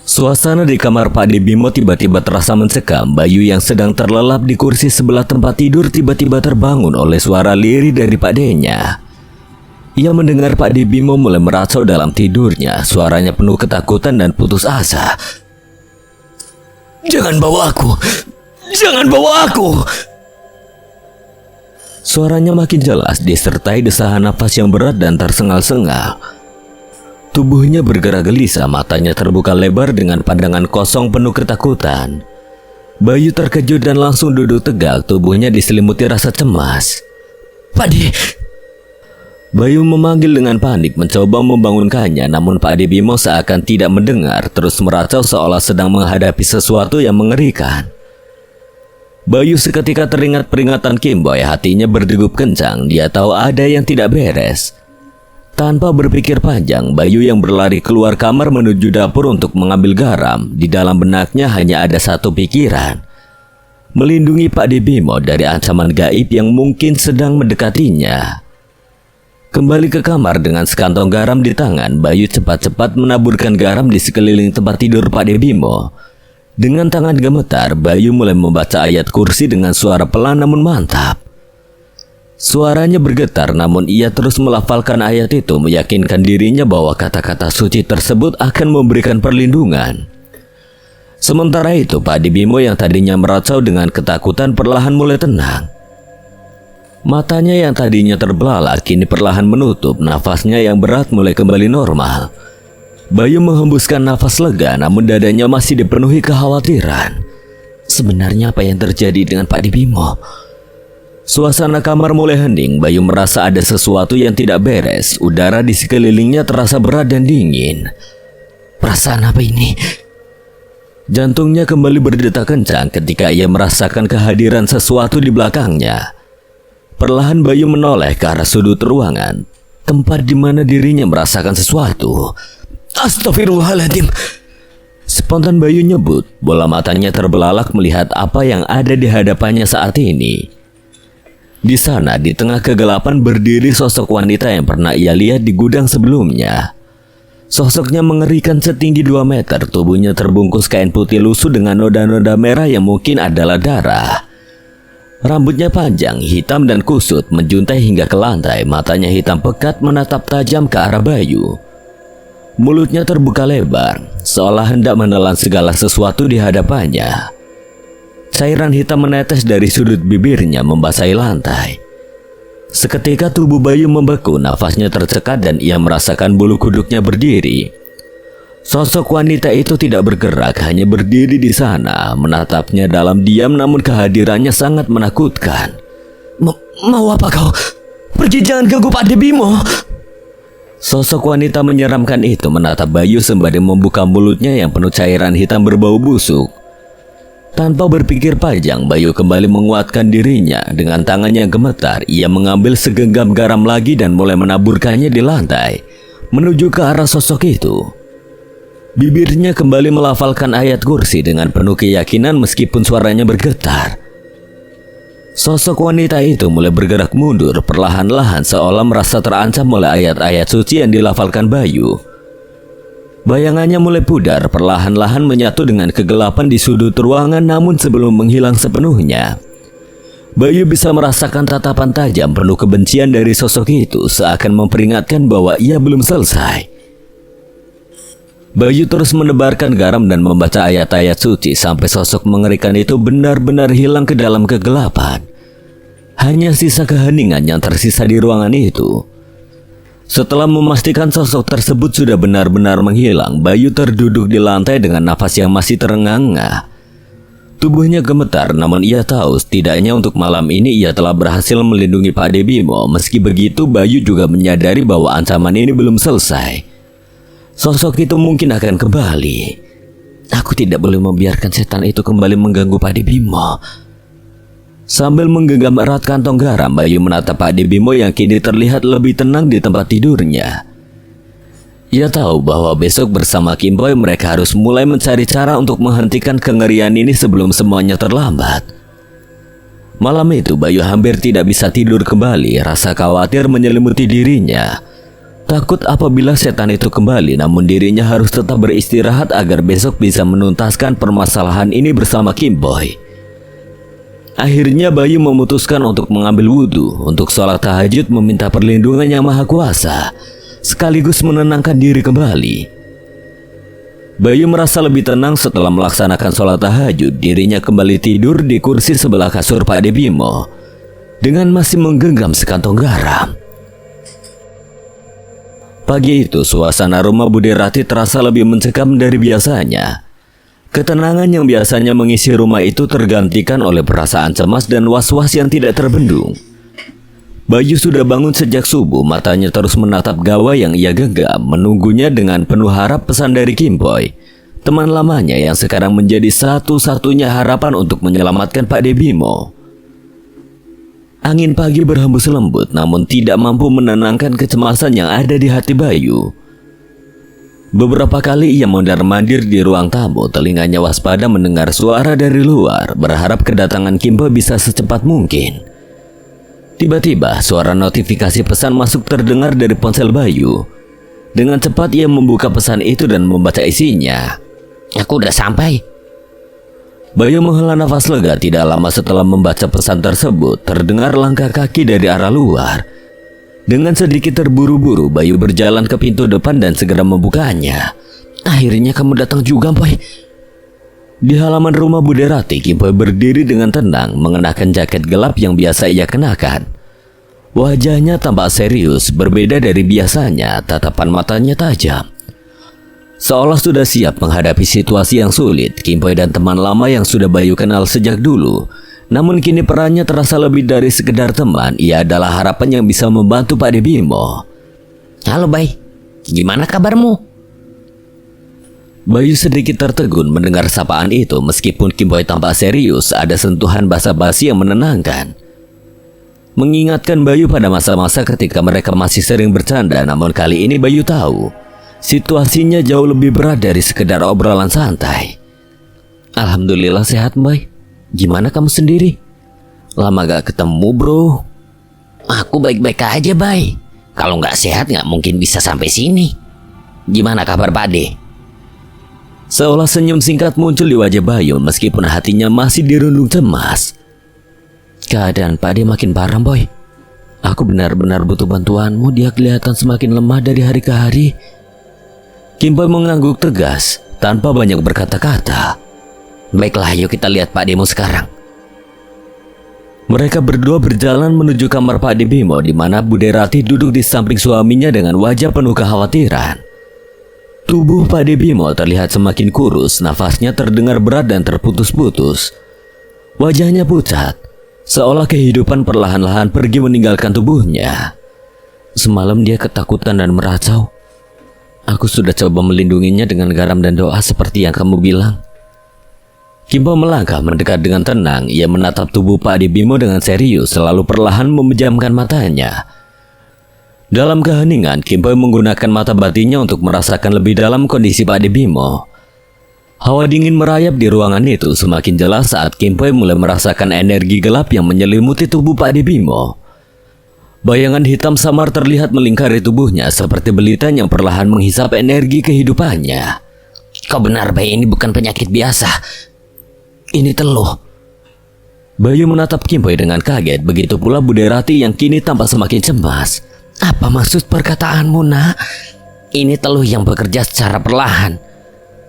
Suasana di kamar Pak De Bimo tiba-tiba terasa mencekam. Bayu yang sedang terlelap di kursi sebelah tempat tidur tiba-tiba terbangun oleh suara lirih dari Pak De-nya. Ia mendengar Pak De Bimo mulai meracau dalam tidurnya. Suaranya penuh ketakutan dan putus asa. "Jangan bawa aku! Jangan bawa aku!" Suaranya makin jelas disertai desahan napas yang berat dan tersengal-sengal. Tubuhnya bergerak gelisah, matanya terbuka lebar dengan pandangan kosong penuh ketakutan. Bayu terkejut dan langsung duduk tegak, tubuhnya diselimuti rasa cemas. "Pak De!" Bayu memanggil dengan panik, mencoba membangunkannya, namun Pak De Bimo seakan tidak mendengar, terus meracau seolah sedang menghadapi sesuatu yang mengerikan. Bayu seketika teringat peringatan Kim Boy, hatinya berdegup kencang, dia tahu ada yang tidak beres. Tanpa berpikir panjang, Bayu yang berlari keluar kamar menuju dapur untuk mengambil garam. Di dalam benaknya hanya ada satu pikiran: melindungi Pak De Bimo dari ancaman gaib yang mungkin sedang mendekatinya. Kembali ke kamar dengan sekantong garam di tangan, Bayu cepat-cepat menaburkan garam di sekeliling tempat tidur Pak De Bimo. Dengan tangan gemetar, Bayu mulai membaca ayat kursi dengan suara pelan namun mantap. Suaranya bergetar, namun ia terus melafalkan ayat itu, meyakinkan dirinya bahwa kata-kata suci tersebut akan memberikan perlindungan. Sementara itu, Pak De Bimo yang tadinya meracau dengan ketakutan perlahan mulai tenang. Matanya yang tadinya terbelalak kini perlahan menutup, nafasnya yang berat mulai kembali normal. Bayu menghembuskan nafas lega, namun dadanya masih dipenuhi kekhawatiran. Sebenarnya apa yang terjadi dengan Pak De Bimo? Suasana kamar mulai hening. Bayu merasa ada sesuatu yang tidak beres. Udara di sekelilingnya terasa berat dan dingin. Perasaan apa ini? Jantungnya kembali berdetak kencang ketika ia merasakan kehadiran sesuatu di belakangnya. Perlahan Bayu menoleh ke arah sudut ruangan, tempat di mana dirinya merasakan sesuatu. "Astagfirullahaladzim!" Spontan Bayu nyebut. Bola matanya terbelalak melihat apa yang ada di hadapannya saat ini. Di sana, di tengah kegelapan berdiri sosok wanita yang pernah ia lihat di gudang sebelumnya. Sosoknya mengerikan setinggi 2 meter, tubuhnya terbungkus kain putih lusuh dengan noda-noda merah yang mungkin adalah darah. Rambutnya panjang, hitam dan kusut, menjuntai hingga ke lantai. Matanya hitam pekat menatap tajam ke arah Bayu. Mulutnya terbuka lebar, seolah hendak menelan segala sesuatu di hadapannya. Cairan hitam menetes dari sudut bibirnya membasahi lantai. Seketika tubuh Bayu membeku, nafasnya tercekat dan ia merasakan bulu kuduknya berdiri. Sosok wanita itu tidak bergerak, hanya berdiri di sana, menatapnya dalam diam, namun kehadirannya sangat menakutkan. Mau apa kau? Pergi, jangan ganggu Pak De Bimo!" Sosok wanita menyeramkan itu menatap Bayu sembari membuka mulutnya yang penuh cairan hitam berbau busuk. Tanpa berpikir panjang, Bayu kembali menguatkan dirinya. Dengan tangannya yang gemetar, ia mengambil segenggam garam lagi dan mulai menaburkannya di lantai, menuju ke arah sosok itu. Bibirnya kembali melafalkan ayat kursi dengan penuh keyakinan meskipun suaranya bergetar. Sosok wanita itu mulai bergerak mundur perlahan-lahan seolah merasa terancam oleh ayat-ayat suci yang dilafalkan Bayu. Bayangannya mulai pudar, perlahan-lahan menyatu dengan kegelapan di sudut ruangan, namun sebelum menghilang sepenuhnya, Bayu bisa merasakan tatapan tajam penuh kebencian dari sosok itu, seakan memperingatkan bahwa ia belum selesai. Bayu terus menebarkan garam dan membaca ayat-ayat suci sampai sosok mengerikan itu benar-benar hilang ke dalam kegelapan. Hanya sisa keheningan yang tersisa di ruangan itu. Setelah memastikan sosok tersebut sudah benar-benar menghilang, Bayu terduduk di lantai dengan nafas yang masih terengah-engah. Tubuhnya gemetar, namun ia tahu setidaknya untuk malam ini ia telah berhasil melindungi Pak Debimo. Meski begitu, Bayu juga menyadari bahwa ancaman ini belum selesai. Sosok itu mungkin akan kembali. Aku tidak boleh membiarkan setan itu kembali mengganggu Pak Debimo. Sambil menggenggam erat kantong garam, Bayu menatap Pak Debimo yang kini terlihat lebih tenang di tempat tidurnya. Ia tahu bahwa besok bersama Kim Boy mereka harus mulai mencari cara untuk menghentikan kengerian ini sebelum semuanya terlambat. Malam itu Bayu hampir tidak bisa tidur kembali. Rasa khawatir menyelimuti dirinya. Takut apabila setan itu kembali, namun dirinya harus tetap beristirahat agar besok bisa menuntaskan permasalahan ini bersama Kim Boy. Akhirnya Bayu memutuskan untuk mengambil wudhu untuk sholat tahajud, meminta perlindungan Yang Maha Kuasa, sekaligus menenangkan diri kembali. Bayu merasa lebih tenang setelah melaksanakan sholat tahajud. Dirinya kembali tidur di kursi sebelah kasur Pak Debimo dengan masih menggenggam sekantong garam. Pagi itu suasana rumah Bude Rati terasa lebih mencekam dari biasanya. Ketenangan yang biasanya mengisi rumah itu tergantikan oleh perasaan cemas dan was-was yang tidak terbendung. Bayu sudah bangun sejak subuh, matanya terus menatap gawai yang ia genggam, menunggunya dengan penuh harap pesan dari Kim Boy, teman lamanya yang sekarang menjadi satu-satunya harapan untuk menyelamatkan Pak Debimo. Angin pagi berhembus lembut, namun tidak mampu menenangkan kecemasan yang ada di hati Bayu. Beberapa kali ia mondar-mandir di ruang tamu, telinganya waspada mendengar suara dari luar, berharap kedatangan Kim Boy bisa secepat mungkin. Tiba-tiba suara notifikasi pesan masuk terdengar dari ponsel Bayu. Dengan cepat ia membuka pesan itu dan membaca isinya. Aku udah sampai. Bayu menghela nafas lega. Tidak lama setelah membaca pesan tersebut, terdengar langkah kaki dari arah luar. Dengan sedikit terburu-buru, Bayu berjalan ke pintu depan dan segera membukanya. Akhirnya kamu datang juga, Boy. Di halaman rumah Bude Rati, Kim Boy berdiri dengan tenang, mengenakan jaket gelap yang biasa ia kenakan. Wajahnya tampak serius, berbeda dari biasanya, tatapan matanya tajam. Seolah sudah siap menghadapi situasi yang sulit, Kim Boy dan teman lama yang sudah Bayu kenal sejak dulu. Namun kini perannya terasa lebih dari sekedar teman. Ia adalah harapan yang bisa membantu Pak Debimo. Halo, Bay. Gimana kabarmu? Bayu sedikit tertegun mendengar sapaan itu. Meskipun Kim Boy tampak serius, ada sentuhan basa-basi yang menenangkan, mengingatkan Bayu pada masa-masa ketika mereka masih sering bercanda. Namun kali ini Bayu tahu situasinya jauh lebih berat dari sekedar obrolan santai. Alhamdulillah sehat, Boy. Gimana kamu sendiri? Lama gak ketemu, bro. Aku baik-baik aja, Bay. Kalau nggak sehat nggak mungkin bisa sampai sini. Gimana kabar Pak De? Seolah senyum singkat muncul di wajah Bayu meskipun hatinya masih dirundung cemas. Keadaan Pak De makin parah, Boy. Aku benar-benar butuh bantuanmu. Dia kelihatan semakin lemah dari hari ke hari. Kim Boy mengangguk tegas tanpa banyak berkata-kata. Baiklah, yuk kita lihat Pak Demo sekarang. Mereka berdua berjalan menuju kamar Pak Debimo, di mana Bude Rati duduk di samping suaminya dengan wajah penuh kekhawatiran. Tubuh Pak Debimo terlihat semakin kurus, nafasnya terdengar berat dan terputus-putus. Wajahnya pucat, seolah kehidupan perlahan-lahan pergi meninggalkan tubuhnya. Semalam dia ketakutan dan meracau. Aku sudah coba melindunginya dengan garam dan doa seperti yang kamu bilang. Kim Boy melangkah mendekat dengan tenang. Ia menatap tubuh Pak Debimo dengan serius, selalu perlahan memejamkan matanya. Dalam keheningan, Kim Boy menggunakan mata batinnya untuk merasakan lebih dalam kondisi Pak Debimo. Hawa dingin merayap di ruangan itu semakin jelas saat Kim Boy mulai merasakan energi gelap yang menyelimuti tubuh Pak Debimo. Bayangan hitam samar terlihat melingkari tubuhnya seperti belita yang perlahan menghisap energi kehidupannya. Kau benar, Bay, ini bukan penyakit biasa. Ini teluh. Bayu menatap Kim Boy dengan kaget, begitu pula Buderati yang kini tampak semakin cemas. Apa maksud perkataanmu, nak? Ini teluh yang bekerja secara perlahan.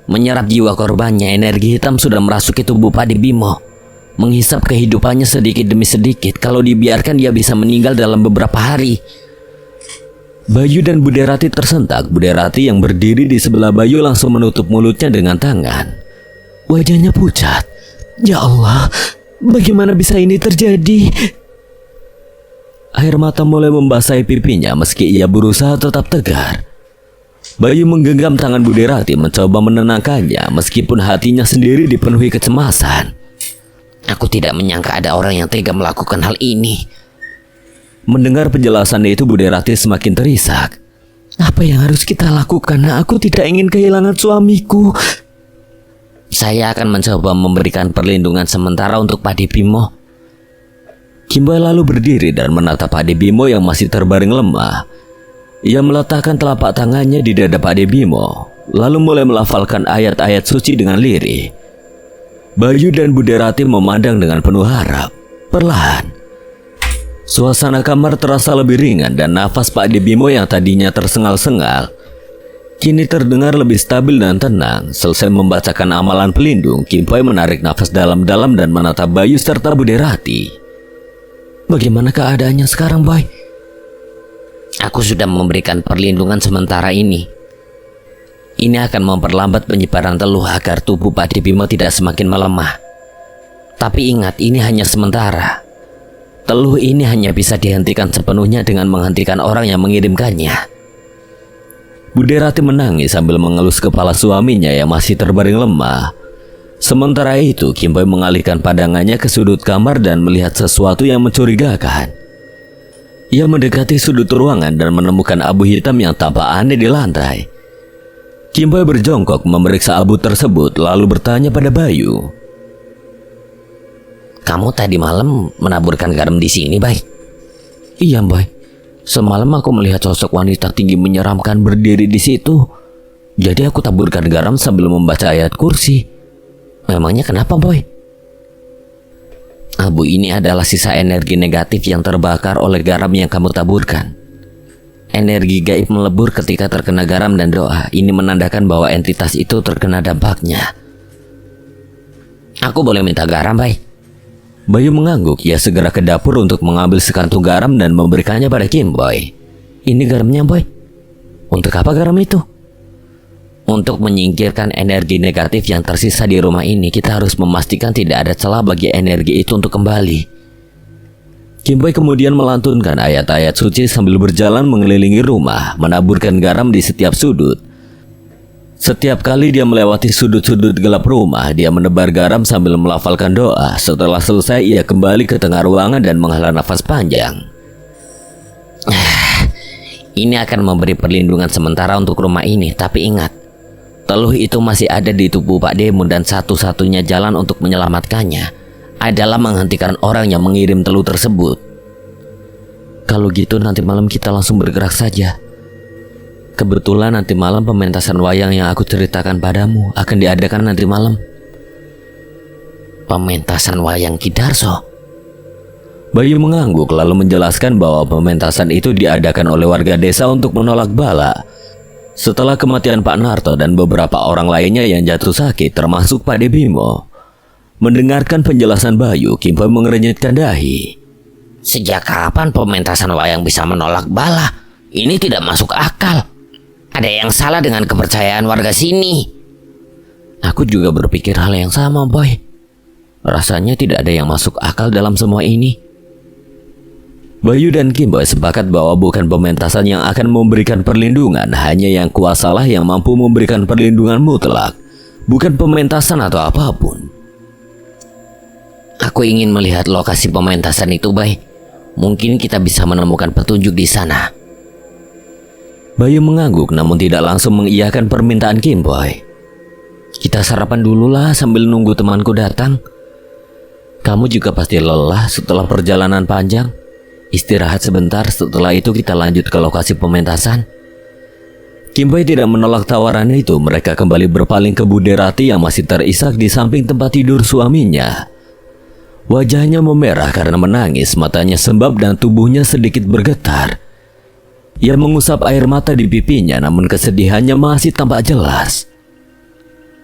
Menyerap jiwa korbannya, energi hitam sudah merasuki tubuh Pade Bimo. Menghisap kehidupannya sedikit demi sedikit. Kalau dibiarkan dia bisa meninggal dalam beberapa hari. Bayu dan Buderati tersentak. Buderati yang berdiri di sebelah Bayu langsung menutup mulutnya dengan tangan. Wajahnya pucat. Ya Allah, bagaimana bisa ini terjadi? Air mata mulai membasahi pipinya meski ia berusaha tetap tegar. Bayu menggenggam tangan Buderati mencoba menenangkannya meskipun hatinya sendiri dipenuhi kecemasan. Aku tidak menyangka ada orang yang tega melakukan hal ini. Mendengar penjelasannya itu Buderati semakin terisak. Apa yang harus kita lakukan? Aku tidak ingin kehilangan suamiku. Saya akan mencoba memberikan perlindungan sementara untuk Pade Bimo. Kim Boy lalu berdiri dan menatap Pade Bimo yang masih terbaring lemah. Ia meletakkan telapak tangannya di dada Pade Bimo, lalu mulai melafalkan ayat-ayat suci dengan lirih. Bayu dan Buderati memandang dengan penuh harap. Perlahan, suasana kamar terasa lebih ringan dan nafas Pade Bimo yang tadinya tersengal-sengal kini terdengar lebih stabil dan tenang. Selesai membacakan amalan pelindung, Kim Boy menarik nafas dalam-dalam dan menatap Bayu serta Buderati. Bagaimana keadaannya sekarang, Boy? Aku sudah memberikan perlindungan sementara ini. Ini akan memperlambat penyebaran teluh agar tubuh Pade Bimo tidak semakin melemah. Tapi ingat, ini hanya sementara. Teluh ini hanya bisa dihentikan sepenuhnya dengan menghentikan orang yang mengirimkannya. Buderati menangis sambil mengelus kepala suaminya yang masih terbaring lemah. Sementara itu, Kim Boy mengalihkan pandangannya ke sudut kamar dan melihat sesuatu yang mencurigakan. Ia mendekati sudut ruangan dan menemukan abu hitam yang tampak aneh di lantai. Kim Boy berjongkok memeriksa abu tersebut lalu bertanya pada Bayu. Kamu tadi malam menaburkan garam di sini, Bay? Iya, Boy. Semalam aku melihat sosok wanita tinggi menyeramkan berdiri di situ. Jadi aku taburkan garam sambil membaca ayat kursi. Memangnya kenapa, Boy? Abu ini adalah sisa energi negatif yang terbakar oleh garam yang kamu taburkan. Energi gaib melebur ketika terkena garam dan doa. Ini menandakan bahwa entitas itu terkena dampaknya. Aku boleh minta garam, Bay? Bayu mengangguk. Ia segera ke dapur untuk mengambil sekantung garam dan memberikannya pada Kim Boy. Ini garamnya, Boy. Untuk apa garam itu? Untuk menyingkirkan energi negatif yang tersisa di rumah ini, kita harus memastikan tidak ada celah bagi energi itu untuk kembali. Kim Boy kemudian melantunkan ayat-ayat suci sambil berjalan mengelilingi rumah, menaburkan garam di setiap sudut. Setiap kali dia melewati sudut-sudut gelap rumah, dia menebar garam sambil melafalkan doa. Setelah selesai, ia kembali ke tengah ruangan dan menghela nafas panjang. Ini akan memberi perlindungan sementara untuk rumah ini, tapi ingat, teluh itu masih ada di tubuh Pak Demo dan satu-satunya jalan untuk menyelamatkannya adalah menghentikan orang yang mengirim teluh tersebut. Kalau gitu nanti malam kita langsung bergerak saja. Kebetulan nanti malam pementasan wayang yang aku ceritakan padamu akan diadakan nanti malam. Pementasan wayang Ki Darso? Bayu mengangguk lalu menjelaskan bahwa pementasan itu diadakan oleh warga desa untuk menolak bala. Setelah kematian Pak Narto dan beberapa orang lainnya yang jatuh sakit termasuk Pak Debimo. Mendengarkan penjelasan Bayu, Kim Boy mengerenyitkan dahi. Sejak kapan pementasan wayang bisa menolak bala? Ini tidak masuk akal. Ada yang salah dengan kepercayaan warga sini. Aku juga berpikir hal yang sama, Boy. Rasanya tidak ada yang masuk akal dalam semua ini. Bayu dan Kim Boy sepakat bahwa bukan pementasan yang akan memberikan perlindungan, hanya yang kuasalah yang mampu memberikan perlindungan mutlak, bukan pementasan atau apapun. Aku ingin melihat lokasi pementasan itu, Bay. Mungkin kita bisa menemukan petunjuk di sana. Bayu mengangguk namun tidak langsung mengiyakan permintaan Kim Boy. Kita sarapan dulu lah sambil nunggu temanku datang. Kamu juga pasti lelah setelah perjalanan panjang. Istirahat sebentar, setelah itu kita lanjut ke lokasi pementasan. Kim Pai tidak menolak tawaran itu. Mereka kembali berpaling ke Bude Rati yang masih terisak di samping tempat tidur suaminya. Wajahnya memerah karena menangis, matanya sembab dan tubuhnya sedikit bergetar. Ia mengusap air mata di pipinya, namun kesedihannya masih tampak jelas.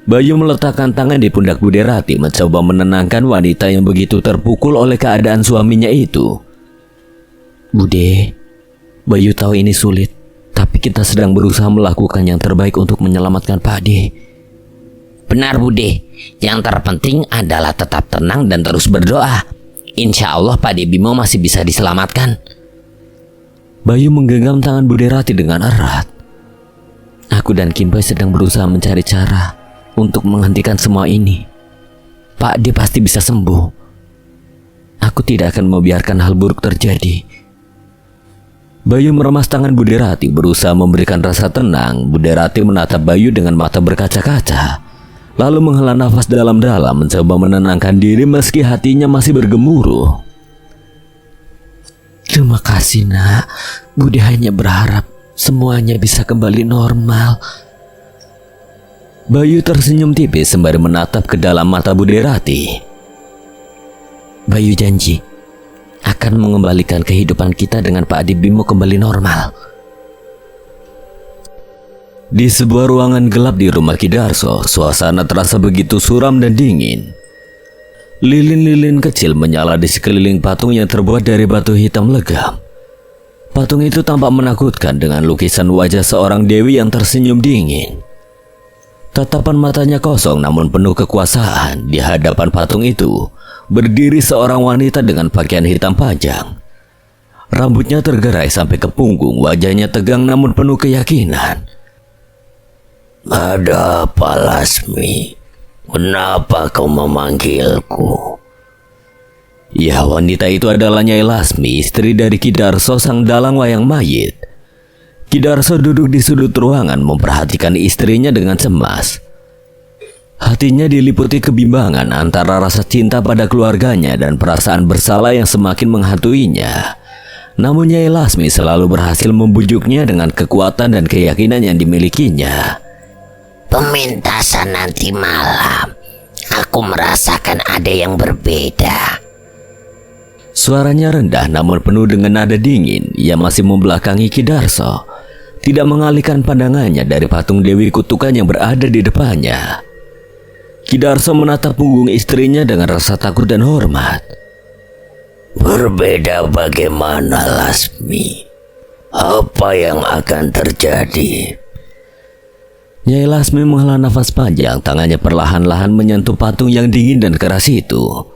Bayu meletakkan tangan di pundak Bude Rati, mencoba menenangkan wanita yang begitu terpukul oleh keadaan suaminya itu. Bude, Bayu tahu ini sulit, tapi kita sedang berusaha melakukan yang terbaik untuk menyelamatkan Pak Ade. Benar Bude, yang terpenting adalah tetap tenang dan terus berdoa. Insya Allah Pak Ade Bimo masih bisa diselamatkan. Bayu menggenggam tangan Bude Rati dengan erat. Aku dan Kim Pai sedang berusaha mencari cara untuk menghentikan semua ini. Pak Ade pasti bisa sembuh. Aku tidak akan membiarkan hal buruk terjadi. Bayu meremas tangan Bude Rati, berusaha memberikan rasa tenang. Bude Rati menatap Bayu dengan mata berkaca-kaca, lalu menghela nafas dalam-dalam, mencoba menenangkan diri meski hatinya masih bergemuruh. Terima kasih nak, Bude hanya berharap semuanya bisa kembali normal. Bayu tersenyum tipis sembari menatap ke dalam mata Bude Rati. Bayu janji akan mengembalikan kehidupan kita dengan Pak Ade Bimo kembali normal. Di sebuah ruangan gelap di rumah Ki Darso, suasana terasa begitu suram dan dingin. Lilin-lilin kecil menyala di sekeliling patung yang terbuat dari batu hitam legam. Patung itu tampak menakutkan dengan lukisan wajah seorang dewi yang tersenyum dingin. Tatapan matanya kosong namun penuh kekuasaan. Di hadapan patung itu berdiri seorang wanita dengan pakaian hitam panjang. Rambutnya tergerai sampai ke punggung, wajahnya tegang namun penuh keyakinan. Ada apa Lasmi? Kenapa kau memanggilku? Ya, wanita itu adalah Nyai Lasmi, istri dari Ki Darso, sang dalang wayang mayit. Ki Darso duduk di sudut ruangan memperhatikan istrinya dengan cemas. Hatinya diliputi kebimbangan antara rasa cinta pada keluarganya dan perasaan bersalah yang semakin menghantuinya. Namun Nyai Lasmi selalu berhasil membujuknya dengan kekuatan dan keyakinan yang dimilikinya. Pementasan nanti malam, aku merasakan ada yang berbeda. Suaranya rendah namun penuh dengan nada dingin. Ia masih membelakangi Ki Darso, tidak mengalihkan pandangannya dari patung Dewi Kutukan yang berada di depannya. Ki Darso menatap punggung istrinya dengan rasa takut dan hormat. Berbeda bagaimana Lasmi? Apa yang akan terjadi? Nyai Lasmi menghela nafas panjang, tangannya perlahan-lahan menyentuh patung yang dingin dan keras itu.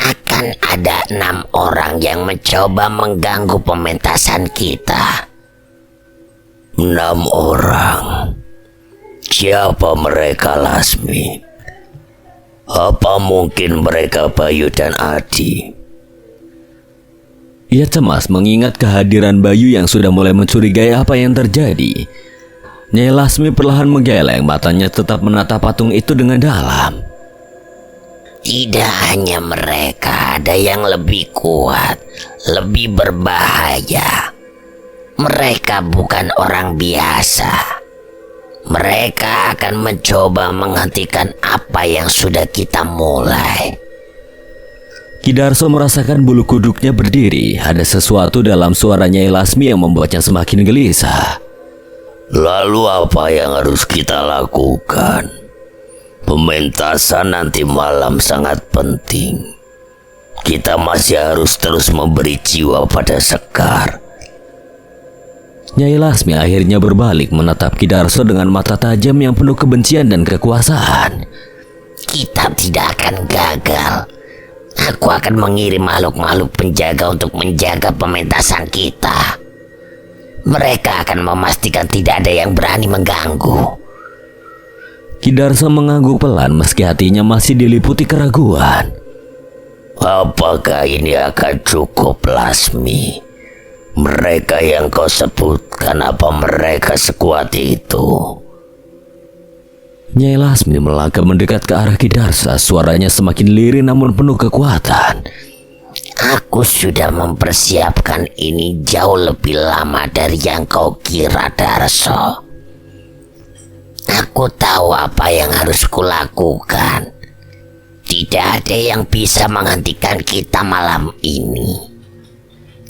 Akan ada 6 orang yang mencoba mengganggu pementasan kita. 6 orang? Siapa mereka Lasmi? Apa mungkin mereka Bayu dan Adi? Ia cemas mengingat kehadiran Bayu yang sudah mulai mencurigai apa yang terjadi. Nyai Lasmi perlahan menggeleng, matanya tetap menatap patung itu dengan dalam. Tidak hanya mereka, ada yang lebih kuat, lebih berbahaya. Mereka bukan orang biasa. Mereka akan mencoba menghentikan apa yang sudah kita mulai. Ki Darso merasakan bulu kuduknya berdiri. Ada sesuatu dalam suara Nyai Lasmi yang membuatnya semakin gelisah. Lalu apa yang harus kita lakukan? Pementasan nanti malam sangat penting. Kita masih harus terus memberi jiwa pada Sekar. Nyai Lasmi akhirnya berbalik menatap Ki Darso dengan mata tajam yang penuh kebencian dan kekuasaan. Kita tidak akan gagal. Aku akan mengirim makhluk-makhluk penjaga untuk menjaga pementasan kita. Mereka akan memastikan tidak ada yang berani mengganggu. Ki Darso mengangguk pelan meski hatinya masih diliputi keraguan. Apakah ini akan cukup Lasmi? Mereka yang kau sebutkan, apa mereka sekuat itu? Nyai Lasmi melangkah mendekat ke arah Ki Darso. Suaranya semakin lirih namun penuh kekuatan. Aku sudah mempersiapkan ini jauh lebih lama dari yang kau kira, Darso. Aku tahu apa yang harus kulakukan. Tidak ada yang bisa menghentikan kita malam ini.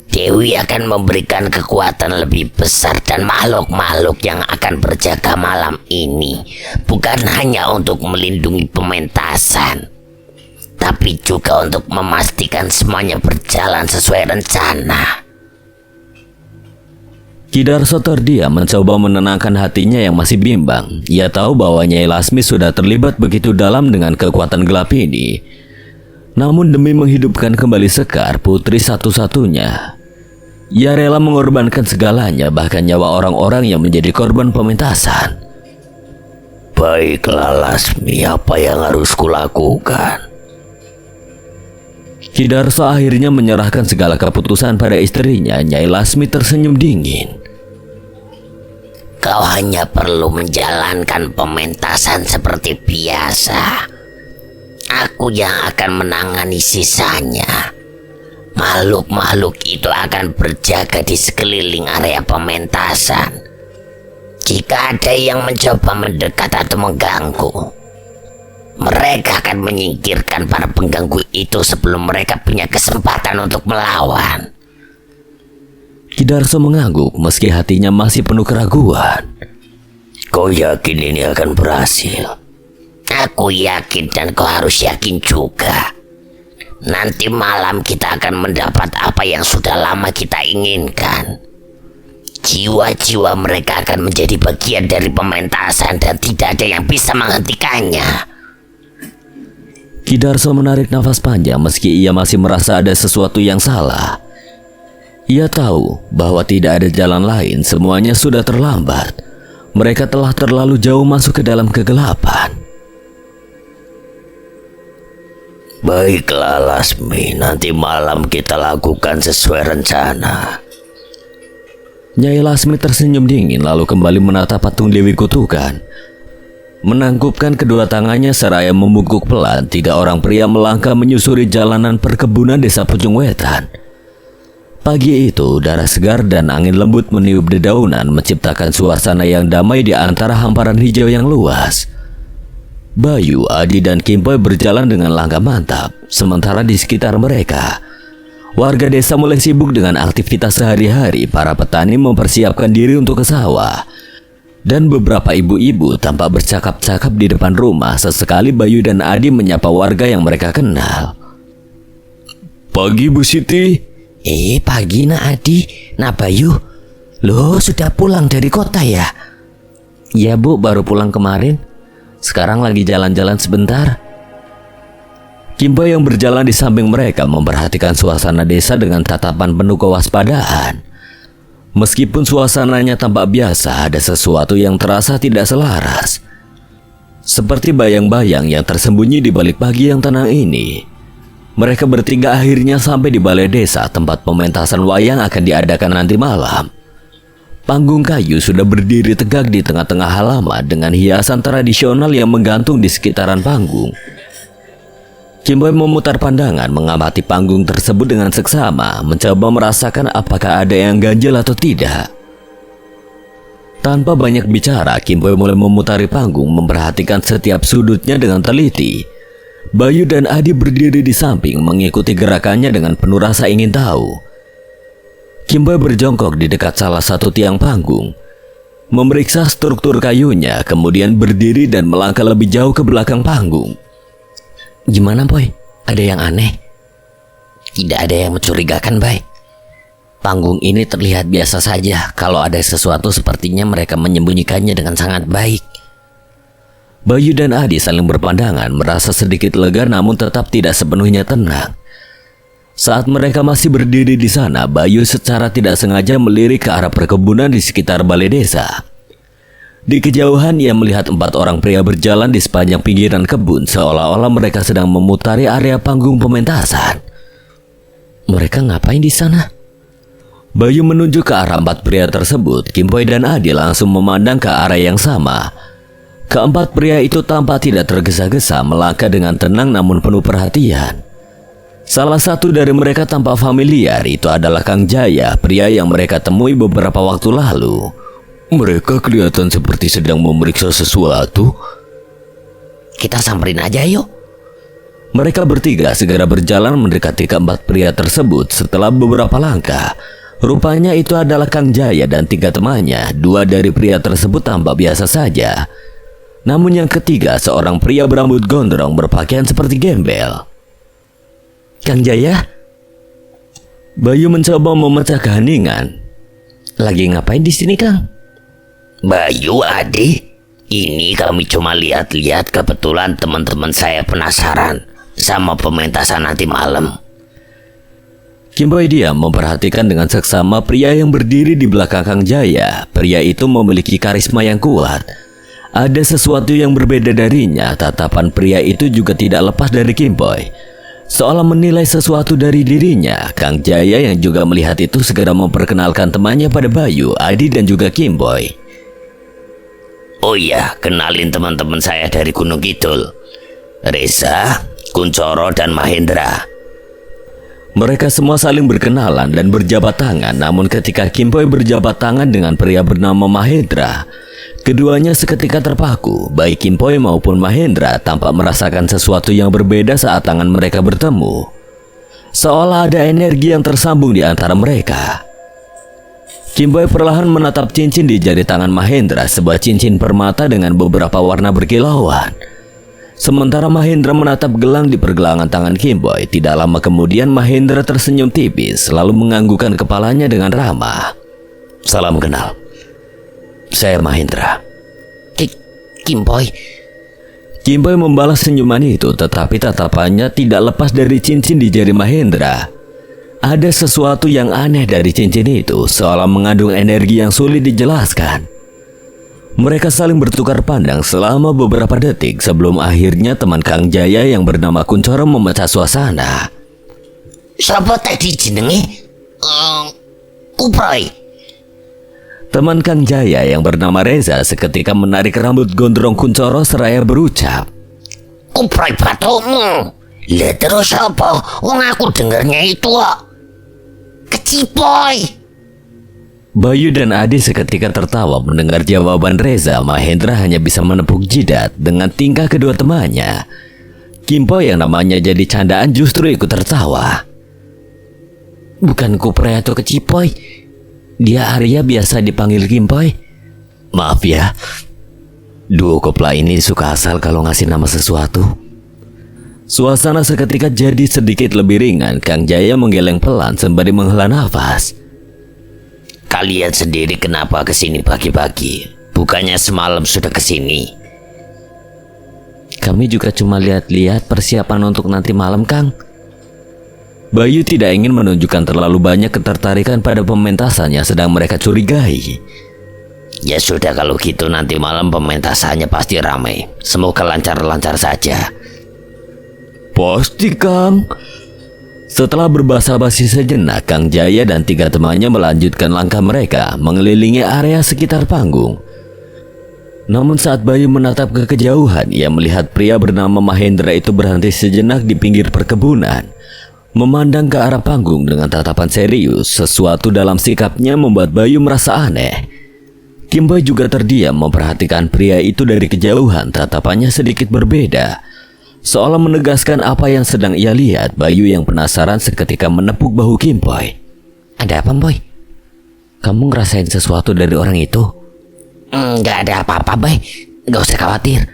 Dewi akan memberikan kekuatan lebih besar dan makhluk-makhluk yang akan berjaga malam ini bukan hanya untuk melindungi pementasan, tapi juga untuk memastikan semuanya berjalan sesuai rencana. Ki Darso terdiam mencoba menenangkan hatinya yang masih bimbang. Ia tahu bahwa Nyai Lasmi sudah terlibat begitu dalam dengan kekuatan gelap ini. Namun demi menghidupkan kembali Sekar, putri satu-satunya, ia rela mengorbankan segalanya, bahkan nyawa orang-orang yang menjadi korban pementasan. Baiklah Lasmi, apa yang harus kulakukan? Ki Darso akhirnya menyerahkan segala keputusan pada istrinya. Nyai Lasmi tersenyum dingin. Kau hanya perlu menjalankan pementasan seperti biasa. Aku yang akan menangani sisanya. Makhluk-makhluk itu akan berjaga di sekeliling area pementasan. Jika ada yang mencoba mendekat atau mengganggu, mereka akan menyingkirkan para pengganggu itu sebelum mereka punya kesempatan untuk melawan. Ki Darso mengangguk meski hatinya masih penuh keraguan. Kau yakin ini akan berhasil? Aku yakin dan kau harus yakin juga. Nanti malam kita akan mendapat apa yang sudah lama kita inginkan. Jiwa-jiwa mereka akan menjadi bagian dari pementasan dan tidak ada yang bisa menghentikannya. Ki Darso menarik nafas panjang meski ia masih merasa ada sesuatu yang salah. Ia tahu bahwa tidak ada jalan lain, semuanya sudah terlambat. Mereka telah terlalu jauh masuk ke dalam kegelapan. Baiklah Lasmi, nanti malam kita lakukan sesuai rencana. Nyai Lasmi tersenyum dingin lalu kembali menatap patung Dewi Kutukan. Menangkupkan kedua tangannya seraya membungkuk pelan, 3 orang pria melangkah menyusuri jalanan perkebunan desa Pucung Wetan. Pagi itu, udara segar dan angin lembut meniup dedaunan menciptakan suasana yang damai di antara hamparan hijau yang luas. Bayu, Adi, dan Kimpoy berjalan dengan langkah mantap, sementara di sekitar mereka, warga desa mulai sibuk dengan aktivitas sehari-hari. Para petani mempersiapkan diri untuk ke sawah, dan beberapa ibu-ibu tampak bercakap-cakap di depan rumah. Sesekali Bayu dan Adi menyapa warga yang mereka kenal. Pagi Bu Siti. Pagi nak Adi, nak Bayu. Loh, sudah pulang dari kota ya? Ya Bu, baru pulang kemarin. Sekarang lagi jalan-jalan sebentar. Kimpoy yang berjalan di samping mereka memperhatikan suasana desa dengan tatapan penuh kewaspadaan. Meskipun suasananya tampak biasa, ada sesuatu yang terasa tidak selaras. Seperti bayang-bayang yang tersembunyi di balik pagi yang tenang ini. Mereka bertiga akhirnya sampai di balai desa tempat pementasan wayang akan diadakan nanti malam. Panggung kayu sudah berdiri tegak di tengah-tengah halaman dengan hiasan tradisional yang menggantung di sekitaran panggung. Kimpoy memutar pandangan mengamati panggung tersebut dengan seksama, mencoba merasakan apakah ada yang ganjil atau tidak. Tanpa banyak bicara, Kimpoy mulai memutari panggung, memperhatikan setiap sudutnya dengan teliti. Bayu dan Adi berdiri di samping mengikuti gerakannya dengan penuh rasa ingin tahu. Kimpoy berjongkok di dekat salah satu tiang panggung, memeriksa struktur kayunya, kemudian berdiri dan melangkah lebih jauh ke belakang panggung. Gimana Boy? Ada yang aneh? Tidak ada yang mencurigakan, Bay. Panggung ini terlihat biasa saja. Kalau ada sesuatu sepertinya mereka menyembunyikannya dengan sangat baik. Bayu dan Adi saling berpandangan, merasa sedikit lega namun tetap tidak sepenuhnya tenang. Saat mereka masih berdiri di sana, Bayu secara tidak sengaja melirik ke arah perkebunan di sekitar balai desa. Di kejauhan ia melihat 4 orang pria berjalan di sepanjang pinggiran kebun, seolah-olah mereka sedang memutari area panggung pementasan. Mereka ngapain di sana? Bayu menunjuk ke arah 4 pria tersebut. Kimpoy dan Adi langsung memandang ke arah yang sama. Keempat pria itu tampak tidak tergesa-gesa, melangkah dengan tenang namun penuh perhatian. Salah satu dari mereka tampak familiar, itu adalah Kang Jaya, pria yang mereka temui beberapa waktu lalu. Mereka kelihatan seperti sedang memeriksa sesuatu. Kita samperin aja yuk. Mereka bertiga segera berjalan mendekati keempat pria tersebut. Setelah beberapa langkah, rupanya itu adalah Kang Jaya dan 3 temannya. 2 dari pria tersebut tampak biasa saja. Namun yang ketiga, seorang pria berambut gondrong berpakaian seperti gembel. Kang Jaya? Bayu mencoba memecah keheningan. Lagi ngapain di sini, Kang? Bayu, Adi, ini kami cuma lihat-lihat, kebetulan teman-teman saya penasaran sama pementasan nanti malam. Kim Boy diam memperhatikan dengan seksama pria yang berdiri di belakang Kang Jaya. Pria itu memiliki karisma yang kuat. Ada sesuatu yang berbeda darinya. Tatapan pria itu juga tidak lepas dari Kim Boy. Seolah menilai sesuatu dari dirinya. Kang Jaya yang juga melihat itu segera memperkenalkan temannya pada Bayu, Adi dan juga Kim Boy. Oh iya, kenalin teman-teman saya dari Gunung Kidul. Reza, Kuncoro, dan Mahendra. Mereka semua saling berkenalan dan berjabat tangan. Namun ketika Kim Boy berjabat tangan dengan pria bernama Mahendra, keduanya seketika terpaku. Baik Kim Boy maupun Mahendra tampak merasakan sesuatu yang berbeda saat tangan mereka bertemu. Seolah ada energi yang tersambung di antara mereka. Kim Boy perlahan menatap cincin di jari tangan Mahendra, sebuah cincin permata dengan beberapa warna berkilauan. Sementara Mahendra menatap gelang di pergelangan tangan Kim Boy. Tidak lama kemudian Mahendra tersenyum tipis, lalu menganggukkan kepalanya dengan ramah. Salam kenal. Saya Mahendra. Kim Boy. Kim Boy membalas senyuman itu, tetapi tatapannya tidak lepas dari cincin di jari Mahendra. Ada sesuatu yang aneh dari cincin itu, seolah mengandung energi yang sulit dijelaskan. Mereka saling bertukar pandang selama beberapa detik sebelum akhirnya teman Kang Jaya yang bernama Kuncoro memecah suasana. Siapa tadi jenenge? Kuproy. Teman Kang Jaya yang bernama Reza seketika menarik rambut gondrong Kuncoro seraya berucap, Kuproy batumu. Lah terus apa? Wong aku dengernya itu kok Kecipoy. Bayu dan Adi seketika tertawa mendengar jawaban Reza. Mahendra hanya bisa menepuk jidat dengan tingkah kedua temannya. Kim Boy yang namanya jadi candaan justru ikut tertawa. Bukan Kuproy atau Kecipoy. Dia Arya, biasa dipanggil Kim Boy. Maaf ya, duo kopla ini suka asal kalau ngasih nama sesuatu. Suasana seketika jadi sedikit lebih ringan. Kang Jaya menggeleng pelan sembari menghela nafas. Kalian sendiri kenapa kesini pagi-pagi? Bukannya semalam sudah kesini? Kami juga cuma lihat-lihat persiapan untuk nanti malam, Kang. Bayu tidak ingin menunjukkan terlalu banyak ketertarikan pada pementasan yang sedang mereka curigai. Ya sudah, kalau gitu nanti malam pementasannya pasti ramai. Semoga lancar-lancar saja. Pasti, Kang. Setelah berbasa-basi sejenak, Kang Jaya dan 3 temannya melanjutkan langkah mereka mengelilingi area sekitar panggung. Namun saat Bayu menatap ke kejauhan, ia melihat pria bernama Mahendra itu berhenti sejenak di pinggir perkebunan, memandang ke arah panggung dengan tatapan serius. Sesuatu dalam sikapnya membuat Bayu merasa aneh. Kim Boy juga terdiam memperhatikan pria itu dari kejauhan. Tatapannya sedikit berbeda, seolah menegaskan apa yang sedang ia lihat. Bayu yang penasaran seketika menepuk bahu Kim Boy. Ada apa, Boy? Kamu ngerasain sesuatu dari orang itu? Nggak ada apa-apa, Boy. Nggak usah khawatir.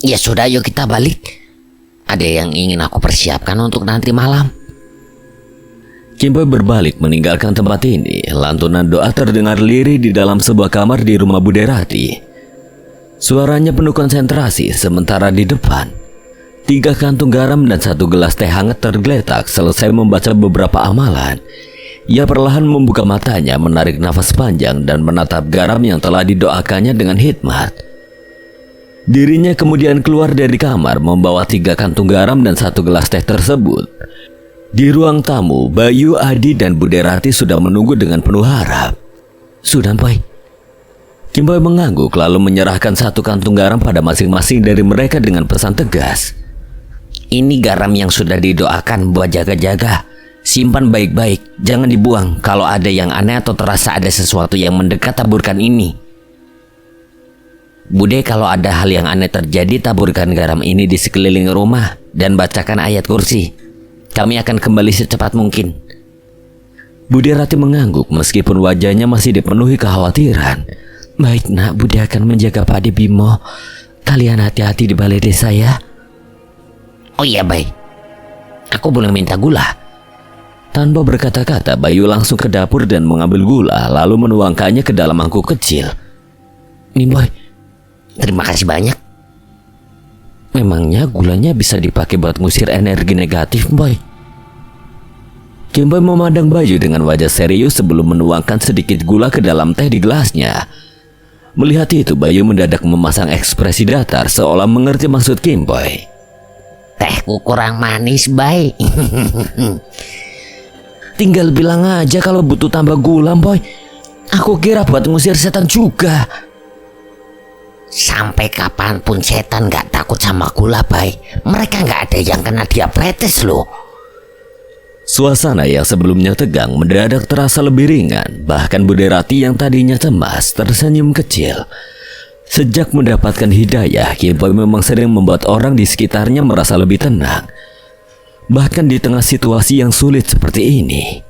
Ya sudah, yuk kita balik. Ada yang ingin aku persiapkan untuk nanti malam. Kim Boy berbalik meninggalkan tempat ini. Lantunan doa terdengar lirih di dalam sebuah kamar di rumah Bude Rati. Suaranya penuh konsentrasi. Sementara di depan, 3 kantung garam dan 1 gelas teh hangat tergeletak. Selesai membaca beberapa amalan, ia perlahan membuka matanya, menarik nafas panjang dan menatap garam yang telah didoakannya dengan hikmat. Dirinya kemudian keluar dari kamar membawa 3 kantung garam dan 1 gelas teh tersebut. Di ruang tamu, Bayu, Adi, dan Bude Rati sudah menunggu dengan penuh harap. Sudah, Boy. Kim Boy mengangguk lalu menyerahkan 1 kantung garam pada masing-masing dari mereka dengan pesan tegas. Ini garam yang sudah didoakan buat jaga-jaga. Simpan baik-baik, jangan dibuang. Kalau ada yang aneh atau terasa ada sesuatu yang mendekat, taburkan ini. Bude, kalau ada hal yang aneh terjadi, taburkan garam ini di sekeliling rumah dan bacakan ayat kursi. Kami akan kembali secepat mungkin. Bude Rati mengangguk meskipun wajahnya masih dipenuhi kekhawatiran. Baik nak, Bude akan menjaga Pak De Bimo. Kalian hati-hati di balai desa ya. Oh iya baik. Aku boleh minta gula? Tanpa berkata-kata, Bayu langsung ke dapur dan mengambil gula lalu menuangkannya ke dalam mangkuk kecil. Nih boy, Terima kasih banyak. memangnya gulanya bisa dipakai buat ngusir energi negatif boy? Kim Boy memandang Bayu dengan wajah serius sebelum menuangkan sedikit gula ke dalam teh di gelasnya. Melihat itu, Bayu mendadak memasang ekspresi datar seolah mengerti maksud Kim Boy. Tehku kurang manis, Bay. Tinggal bilang aja kalau butuh tambah gula boy. Aku kira buat ngusir setan juga. Sampai kapanpun setan gak takut sama gula, Bay. Mereka gak ada yang kena diabetes loh. Suasana yang sebelumnya tegang mendadak terasa lebih ringan. Bahkan Bude Rati yang tadinya cemas tersenyum kecil. Sejak mendapatkan hidayah, Kim Boy memang sering membuat orang di sekitarnya merasa lebih tenang. Bahkan di tengah situasi yang sulit seperti ini.